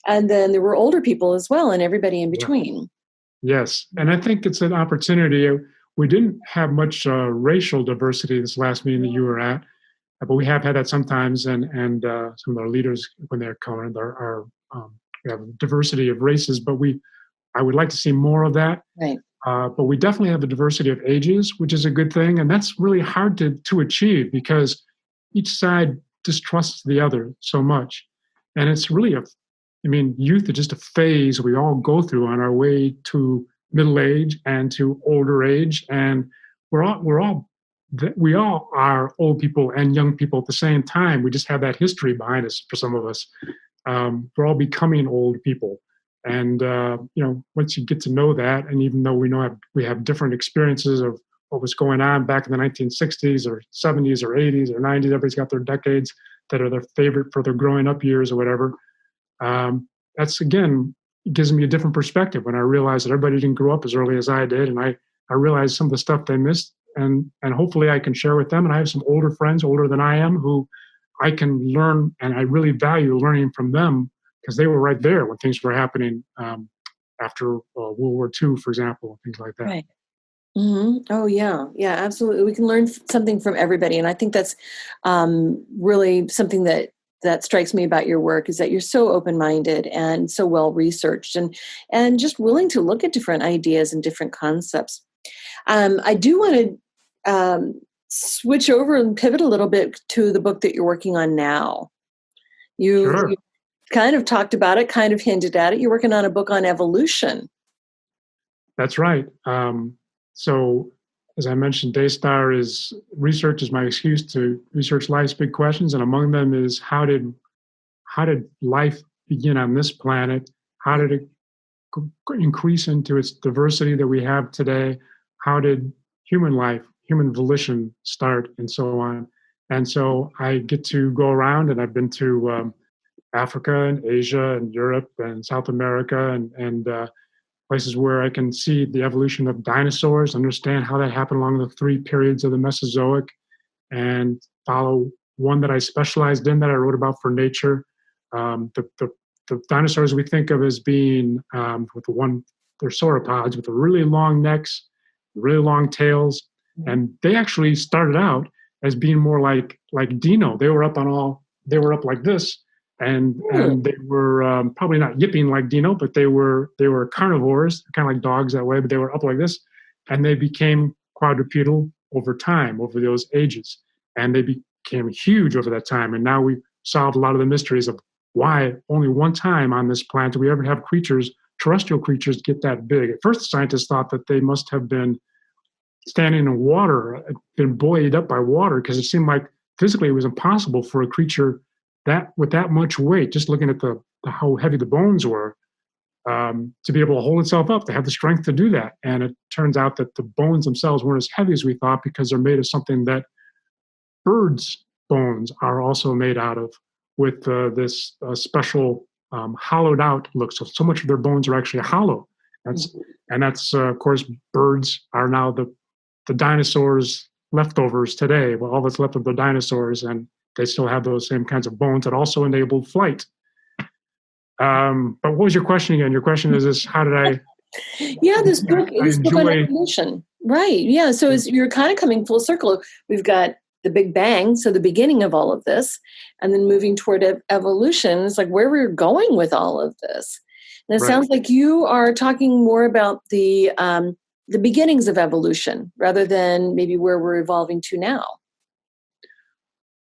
And then there were older people as well, and everybody in between. Yes. And I think it's an opportunity. We didn't have much racial diversity this last meeting that you were at, but we have had that sometimes. And some of our leaders, when they're coming, we have a diversity of races, but I would like to see more of that. Right. But we definitely have the diversity of ages, which is a good thing. And that's really hard to achieve because each side distrusts the other so much. And it's really youth is just a phase we all go through on our way to middle age and to older age. And we all are old people and young people at the same time. We just have that history behind us for some of us. We're all becoming old people. And, once you get to know that, and even though we have different experiences of what was going on back in the 1960s or 70s or 80s or 90s, everybody's got their decades that are their favorite for their growing up years or whatever. That's, again, it gives me a different perspective when I realize that everybody didn't grow up as early as I did. And I realized some of the stuff they missed, and hopefully I can share with them. And I have some older friends, older than I am, who I can learn, and I really value learning from them, because they were right there when things were happening after World War II, for example, things like that. Right. Mm-hmm. Oh, yeah. Yeah, absolutely. We can learn something from everybody. And I think that's really something that strikes me about your work, is that you're so open-minded and so well-researched and just willing to look at different ideas and different concepts. I do want to switch over and pivot a little bit to the book that you're working on now. Sure. You kind of talked about it, kind of hinted at it. You're working on a book on evolution. That's right. So, as I mentioned, Daystar research is my excuse to research life's big questions, and among them is how did life begin on this planet? How did it increase into its diversity that we have today? How did human life, human volition start, and so on? And so I get to go around, and I've been to Africa and Asia and Europe and South America and places where I can see the evolution of dinosaurs, understand how that happened along the 3 periods of the Mesozoic, and follow one that I specialized in that I wrote about for Nature. The dinosaurs we think of as being they're sauropods with really long necks, really long tails, and they actually started out as being more like Dino. They were up like this. And they were probably not yipping like Dino, but they were carnivores, kind of like dogs that way, but they were up like this. And they became quadrupedal over time, over those ages. And they became huge over that time. And now we've solved a lot of the mysteries of why only one time on this planet do we ever have terrestrial creatures, get that big. At first, the scientists thought that they must have been standing in water, been buoyed up by water, because it seemed like physically it was impossible for a creature with that much weight, just looking at how heavy the bones were, to be able to hold itself up, to have the strength to do that. And it turns out that the bones themselves weren't as heavy as we thought, because they're made of something that birds' bones are also made out of, with this special hollowed out look. So much of their bones are actually hollow. That's of course, birds are now the dinosaurs' leftovers today. Well, all that's left of the dinosaurs, and they still have those same kinds of bones that also enabled flight. But what was your question again? Your question is how did I... Yeah, this book on evolution. Right, yeah. So you're kind of coming full circle. We've got the Big Bang, so the beginning of all of this, and then moving toward evolution. It's like where we're going with all of this. And it Right. sounds like you are talking more about the beginnings of evolution rather than maybe where we're evolving to now.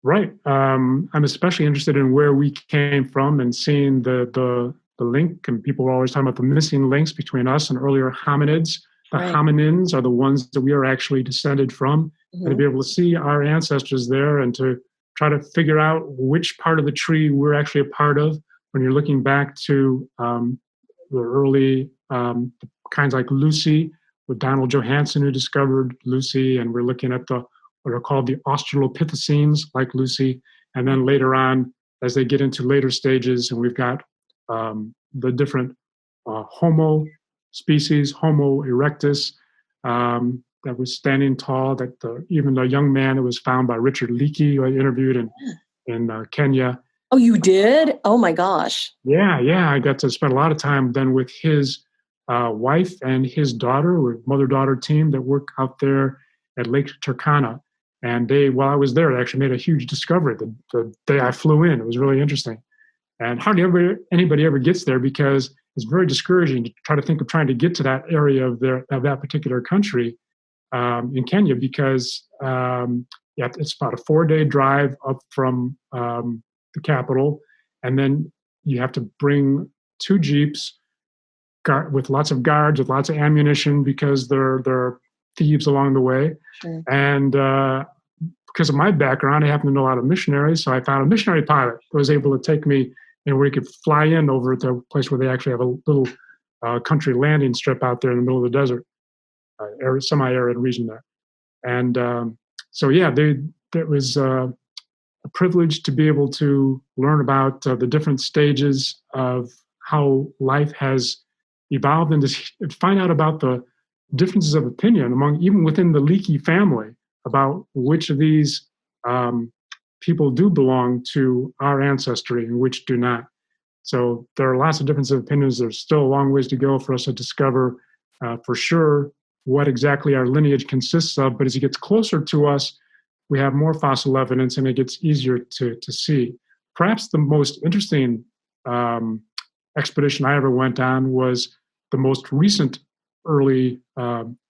Right. I'm especially interested in where we came from and seeing the link. And people were always talking about the missing links between us and earlier hominids. The Right. hominins are the ones that we are actually descended from, and to Mhm. be able to see our ancestors there and to try to figure out which part of the tree we're actually a part of when you're looking back to the early kinds like Lucy, with Donald Johanson, who discovered Lucy, and we're looking at what are called the Australopithecines, like Lucy, and then later on, as they get into later stages, and we've got the different Homo species, Homo erectus, that was standing tall. That even the young man that was found by Richard Leakey, who I interviewed in Kenya. Oh, you did? Oh my gosh. Yeah, I got to spend a lot of time then with his wife and his daughter, with mother-daughter team that work out there at Lake Turkana. And while I was there, they actually made a huge discovery the day I flew in. It was really interesting. And hardly anybody ever gets there because it's very discouraging to try to think of trying to get to that area of that particular country in Kenya because it's about a 4-day drive up from the capital, and then you have to bring 2 jeeps with lots of guards, with lots of ammunition because there are thieves along the way. Sure. And because of my background, I happen to know a lot of missionaries, so I found a missionary pilot who was able to take me where he could fly in over at the place where they actually have a little country landing strip out there in the middle of the desert, semi-arid region there. And so, yeah, it was a privilege to be able to learn about the different stages of how life has evolved and to find out about the differences of opinion even within the Leakey family about which of these people do belong to our ancestry and which do not. So there are lots of differences of opinions. There's still a long ways to go for us to discover for sure what exactly our lineage consists of. But as it gets closer to us, we have more fossil evidence and it gets easier to see. Perhaps the most interesting expedition I ever went on was the most recent earlier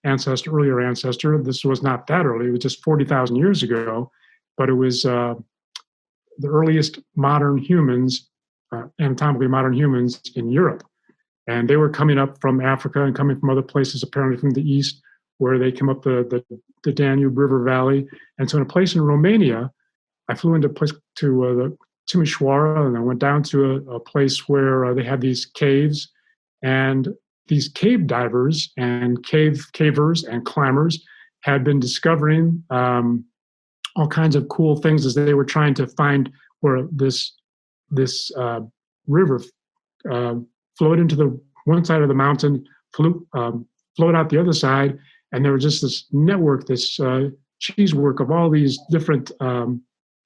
ancestor. This was not that early. It was just 40,000 years ago, but it was the earliest modern humans, anatomically modern humans in Europe. And they were coming up from Africa and coming from other places, apparently from the east, where they came up the Danube River Valley. And so in a place in Romania, I flew into a place to the Timișoara, and I went down to a place where they had these caves. And these cave divers and cavers and climbers had been discovering all kinds of cool things as they were trying to find where this river flowed into the one side of the mountain, flowed out the other side, and there was just this network, this cheesework of all these different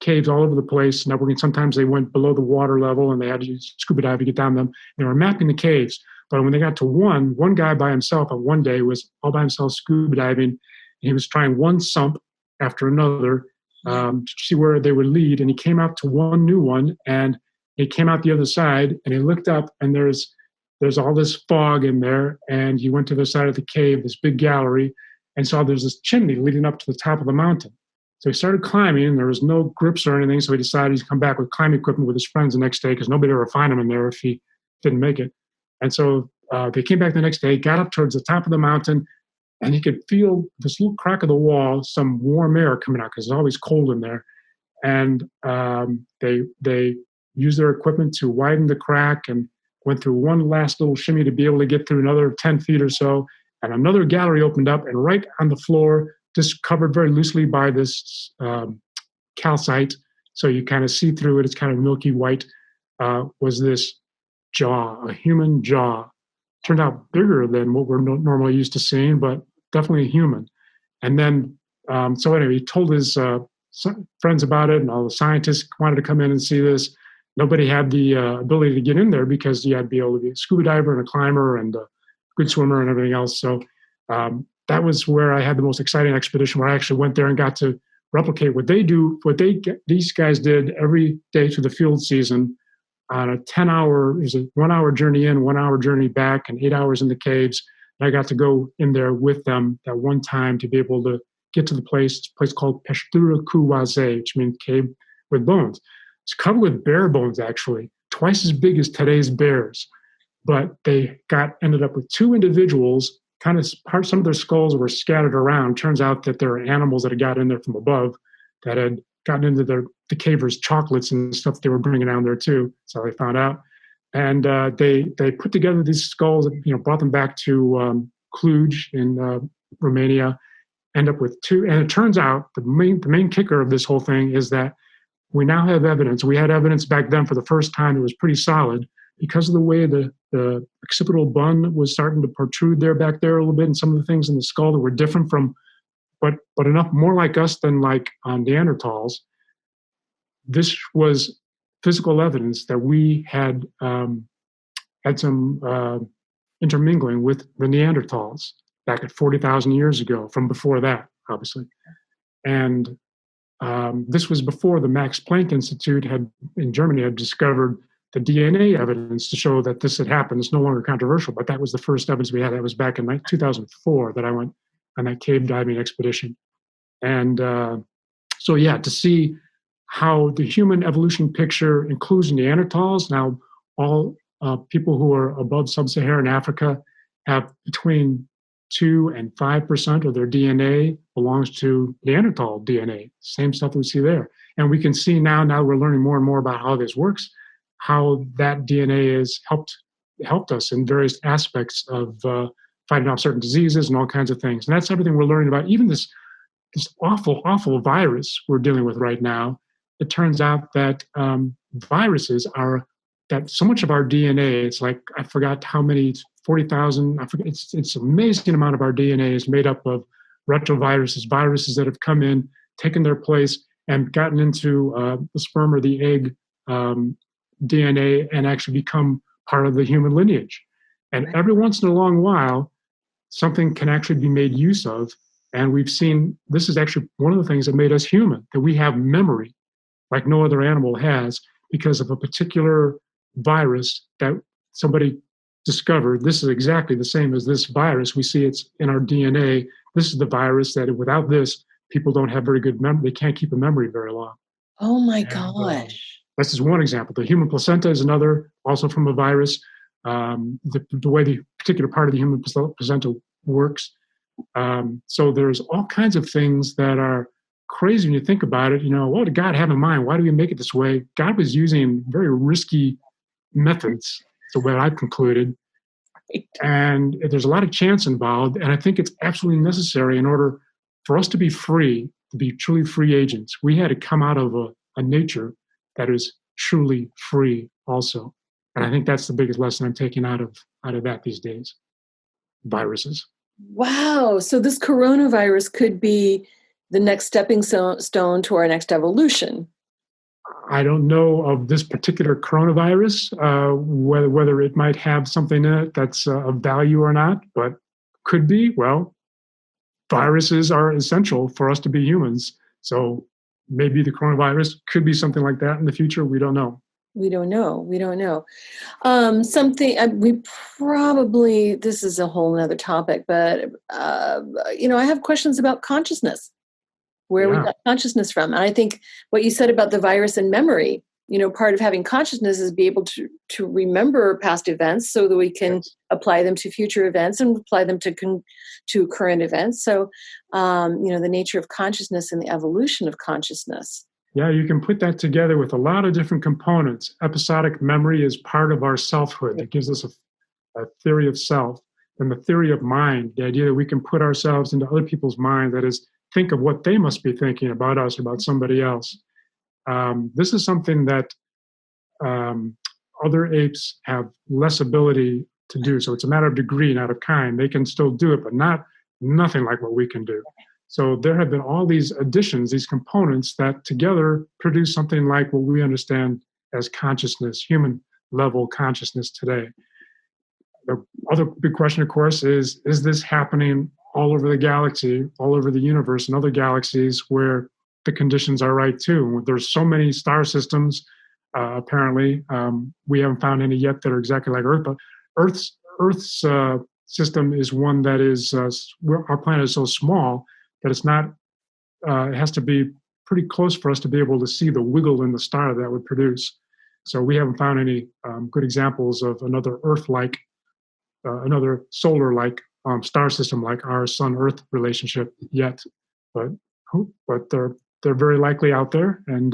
caves all over the place, networking. Sometimes they went below the water level and they had to use scuba dive to get down them. They were mapping the caves, but when they got to one guy by himself on one day was all by himself scuba diving, and he was trying one sump after another to see where they would lead, and he came out to one new one, and he came out the other side, and he looked up, and there's all this fog in there, and he went to the side of the cave, this big gallery, and saw there's this chimney leading up to the top of the mountain. So he started climbing, and there was no grips or anything, so he decided he'd come back with climbing equipment with his friends the next day because nobody would ever find him in there if he didn't make it. And so they came back the next day, got up towards the top of the mountain, and he could feel this little crack of the wall, some warm air coming out because it's always cold in there. And they used their equipment to widen the crack and went through one last little shimmy to be able to get through another 10 feet or so. And another gallery opened up, and right on the floor, just covered very loosely by this calcite, so you kind of see through it, it's kind of milky white, was this jaw, a human jaw. Turned out bigger than what we're normally used to seeing, but definitely a human. And then, so anyway, he told his friends about it, and all the scientists wanted to come in and see this. Nobody had the ability to get in there because you had to be able to be a scuba diver and a climber and a good swimmer and everything else. So that was where I had the most exciting expedition, where I actually went there and got to replicate what they do, these guys did every day through the field season on a 10-hour, is a 1-hour journey in, 1-hour journey back, and 8 hours in the caves. And I got to go in there with them that one time to be able to get to the place called Peshtura Kuwaze, which means cave with bones. It's covered with bear bones, actually, twice as big as today's bears. But they ended up with 2 individuals, some of their skulls were scattered around. Turns out that there are animals that had got in there from above that had gotten into the cavers' chocolates and stuff they were bringing down there too. So they found out. And they put together these skulls, brought them back to Cluj in Romania, end up with 2. And it turns out the main kicker of this whole thing is that we now have evidence. We had evidence back then for the first time. It was pretty solid because of the way the occipital bun was starting to protrude back there a little bit, and some of the things in the skull that were different from, but enough more like us than like Neanderthals. This was physical evidence that we had some intermingling with the Neanderthals back at 40,000 years ago, from before that, obviously. And this was before the Max Planck Institute in Germany had discovered the DNA evidence to show that this had happened. It's no longer controversial, but that was the first evidence we had. That was back in 2004 that I went on that cave diving expedition. And so, yeah, to see how the human evolution picture includes Neanderthals. Now, all people who are above sub-Saharan Africa have between 2 and 5% of their DNA belongs to Neanderthal DNA, same stuff that we see there. And we can see now we're learning more and more about how this works, how that DNA has helped us in various aspects of fighting off certain diseases and all kinds of things. And that's everything we're learning about. Even this awful virus we're dealing with right now, it turns out that viruses are, that so much of our DNA, it's like, I forgot how many, 40,000, I forget, it's an amazing amount of our DNA is made up of retroviruses, viruses that have come in, taken their place, and gotten into the sperm or the egg DNA and actually become part of the human lineage. And every once in a long while, something can actually be made use of. And we've seen, this is actually one of the things that made us human, that we have memory like no other animal has because of a particular virus that somebody discovered. This is exactly the same as this virus. We see it's in our DNA. This is the virus that without this, people don't have very good memory. They can't keep a memory very long. Oh my gosh. This is one example. The human placenta is another, also from a virus. The way the particular part of the human placenta works. So there's all kinds of things that are crazy when you think about it. What did God have in mind? Why do we make it this way? God was using very risky methods, so what I've concluded. And there's a lot of chance involved, and I think it's absolutely necessary in order for us to be free, to be truly free agents. We had to come out of a nature that is truly free also. And I think that's the biggest lesson I'm taking out of that these days. Viruses. Wow. So this coronavirus could be the next stepping stone to our next evolution. I don't know of this particular coronavirus, whether it might have something in it that's of value or not, but could be. Well, viruses are essential for us to be humans. So maybe the coronavirus could be something like that in the future. We don't know. We don't know. We probably, this is a whole nother topic, but, I have questions about consciousness, where we got consciousness from. And I think what you said about the virus and memory, part of having consciousness is be able to remember past events so that we can apply them to future events and apply them to current events. So, the nature of consciousness and the evolution of consciousness. Yeah, you can put that together with a lot of different components. Episodic memory is part of our selfhood. It gives us a theory of self. And the theory of mind, the idea that we can put ourselves into other people's mind, that is, think of what they must be thinking about us or about somebody else. This is something that other apes have less ability to do. So it's a matter of degree, not of kind. They can still do it, but nothing like what we can do. So there have been all these additions, these components that together produce something like what we understand as consciousness, human level consciousness today. The other big question, of course, is this happening all over the galaxy, all over the universe and other galaxies where the conditions are right too. There's so many star systems. Apparently, we haven't found any yet that are exactly like Earth. But Earth's system is one that is our planet is so small that it's not. It has to be pretty close for us to be able to see the wiggle in the star that would produce. So we haven't found any good examples of another Earth-like, another solar-like star system like our Sun-Earth relationship yet. But they're very likely out there, and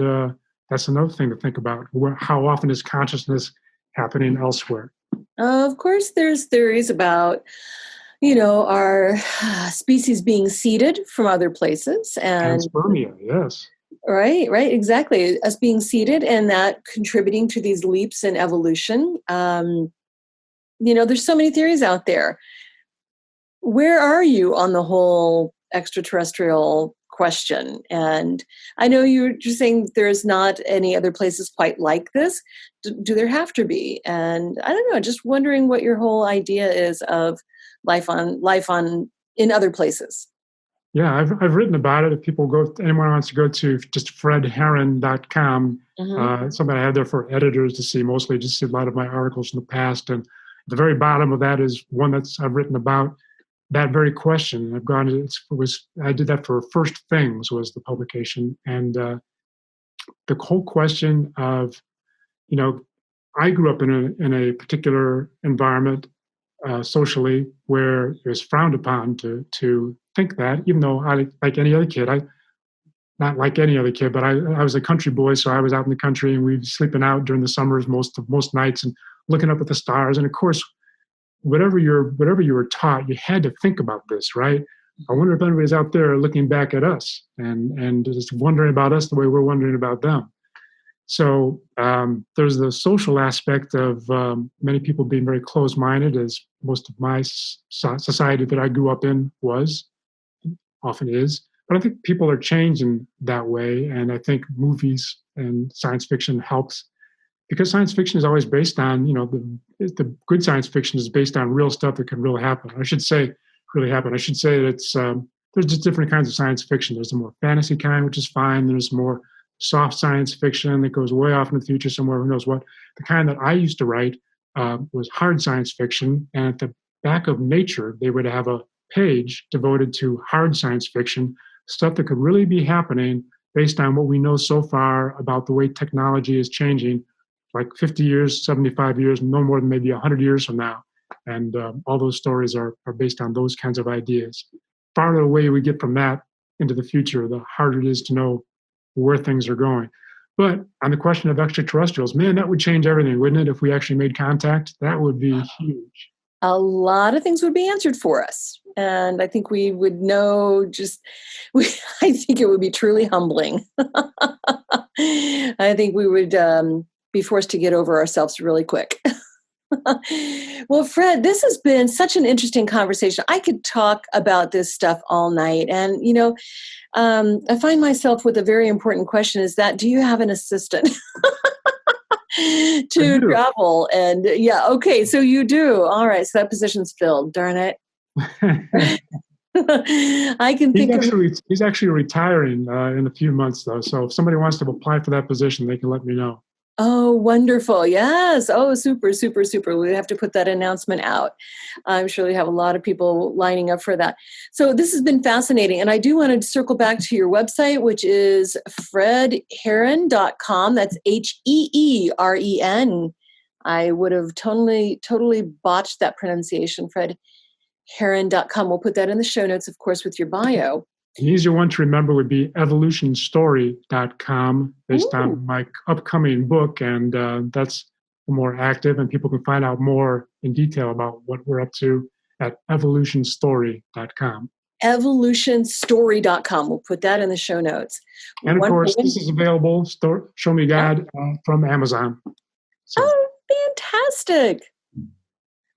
that's another thing to think about. How often is consciousness happening elsewhere? Of course, there's theories about, our species being seeded from other places, and Panspermia, yes. right, exactly, us being seeded and that contributing to these leaps in evolution. There's so many theories out there. Where are you on the whole extraterrestrial question? And I know you're just saying there's not any other places quite like this. Do there have to be? And I don't know, just wondering what your whole idea is of life on in other places. Yeah, I've written about it. If anyone wants to go to just fredheeren.com, something I had there for editors to see, mostly just see a lot of my articles in the past. And at the very bottom of that is one I've written about that very question. I've gone to, I did that for First Things was the publication. And the whole question of, I grew up in a particular environment socially where it was frowned upon to think that, even though like any other kid, not like any other kid, but I was a country boy, so I was out in the country and we'd be sleeping out during the summers most nights and looking up at the stars. And of course, whatever you were taught, you had to think about this, right? I wonder if anybody's out there looking back at us and just wondering about us the way we're wondering about them. So there's the social aspect of many people being very closed-minded, as most of my society that I grew up in often is. But I think people are changing that way, and I think movies and science fiction helps, because science fiction is always based on, the good science fiction is based on real stuff that can really happen. I should say that it's there's just different kinds of science fiction. There's the more fantasy kind, which is fine. There's more soft science fiction that goes way off in the future somewhere, who knows what. The kind that I used to write was hard science fiction, and at the back of Nature, they would have a page devoted to hard science fiction, stuff that could really be happening based on what we know so far about the way technology is changing, like 50 years, 75 years, no more than maybe 100 years from now. And all those stories are based on those kinds of ideas. Farther away we get from that into the future, the harder it is to know where things are going. But on the question of extraterrestrials, man, that would change everything, wouldn't it? If we actually made contact, that would be huge. A lot of things would be answered for us. And I think we would know I think it would be truly humbling. I think we would be forced to get over ourselves really quick. Well, Fred, this has been such an interesting conversation. I could talk about this stuff all night. And, I find myself with a very important question is that, do you have an assistant to travel? And yeah, okay, so you do. All right, so that position's filled. Darn it. I can think he's actually retiring in a few months, though. So if somebody wants to apply for that position, they can let me know. Oh, wonderful. Yes. Oh, super, super, super. We have to put that announcement out. I'm sure we have a lot of people lining up for that. So this has been fascinating. And I do want to circle back to your website, which is fredheeren.com. That's HEEREN. I would have totally botched that pronunciation, fredheeren.com. We'll put that in the show notes, of course, with your bio. An easier one to remember would be evolutionstory.com, based on my upcoming book, and that's more active, and people can find out more in detail about what we're up to at evolutionstory.com. Evolutionstory.com. We'll put that in the show notes. And of course, this is available, Show Me God, from Amazon. So. Oh, fantastic.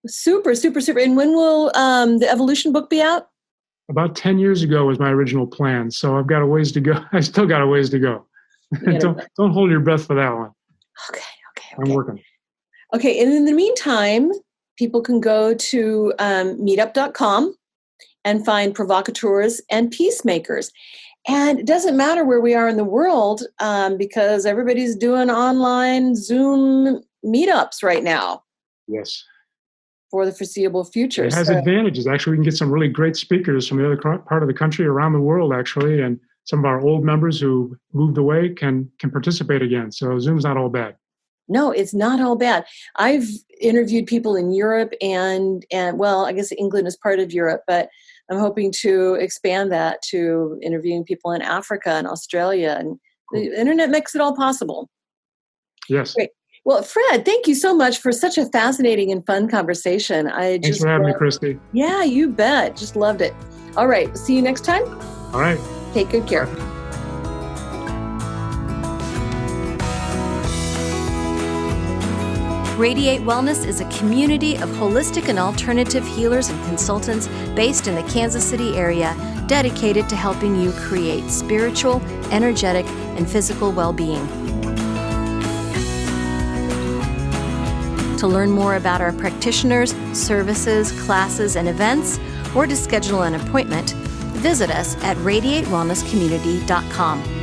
Super, super, super. And when will the Evolution book be out? About 10 years ago was my original plan, so I've got a ways to go. I still got a ways to go. Don't hold your breath for that one. Okay. I'm working. Okay, and in the meantime, people can go to meetup.com and find provocateurs and peacemakers. And it doesn't matter where we are in the world because everybody's doing online Zoom meetups right now Yes. for the foreseeable future. It has advantages. Actually, we can get some really great speakers from the other part of the country, around the world, actually, and some of our old members who moved away can participate again. So Zoom's not all bad. No, it's not all bad. I've interviewed people in Europe and well, I guess England is part of Europe, but I'm hoping to expand that to interviewing people in Africa and Australia. And the internet makes it all possible. Yes. Great. Well, Fred, thank you so much for such a fascinating and fun conversation. Thanks for having me, Christy. Yeah, you bet. Just loved it. All right. See you next time. All right. Take good care. Radiate Wellness is a community of holistic and alternative healers and consultants based in the Kansas City area, dedicated to helping you create spiritual, energetic, and physical well-being. To learn more about our practitioners, services, classes, and events, or to schedule an appointment, visit us at radiatewellnesscommunity.com.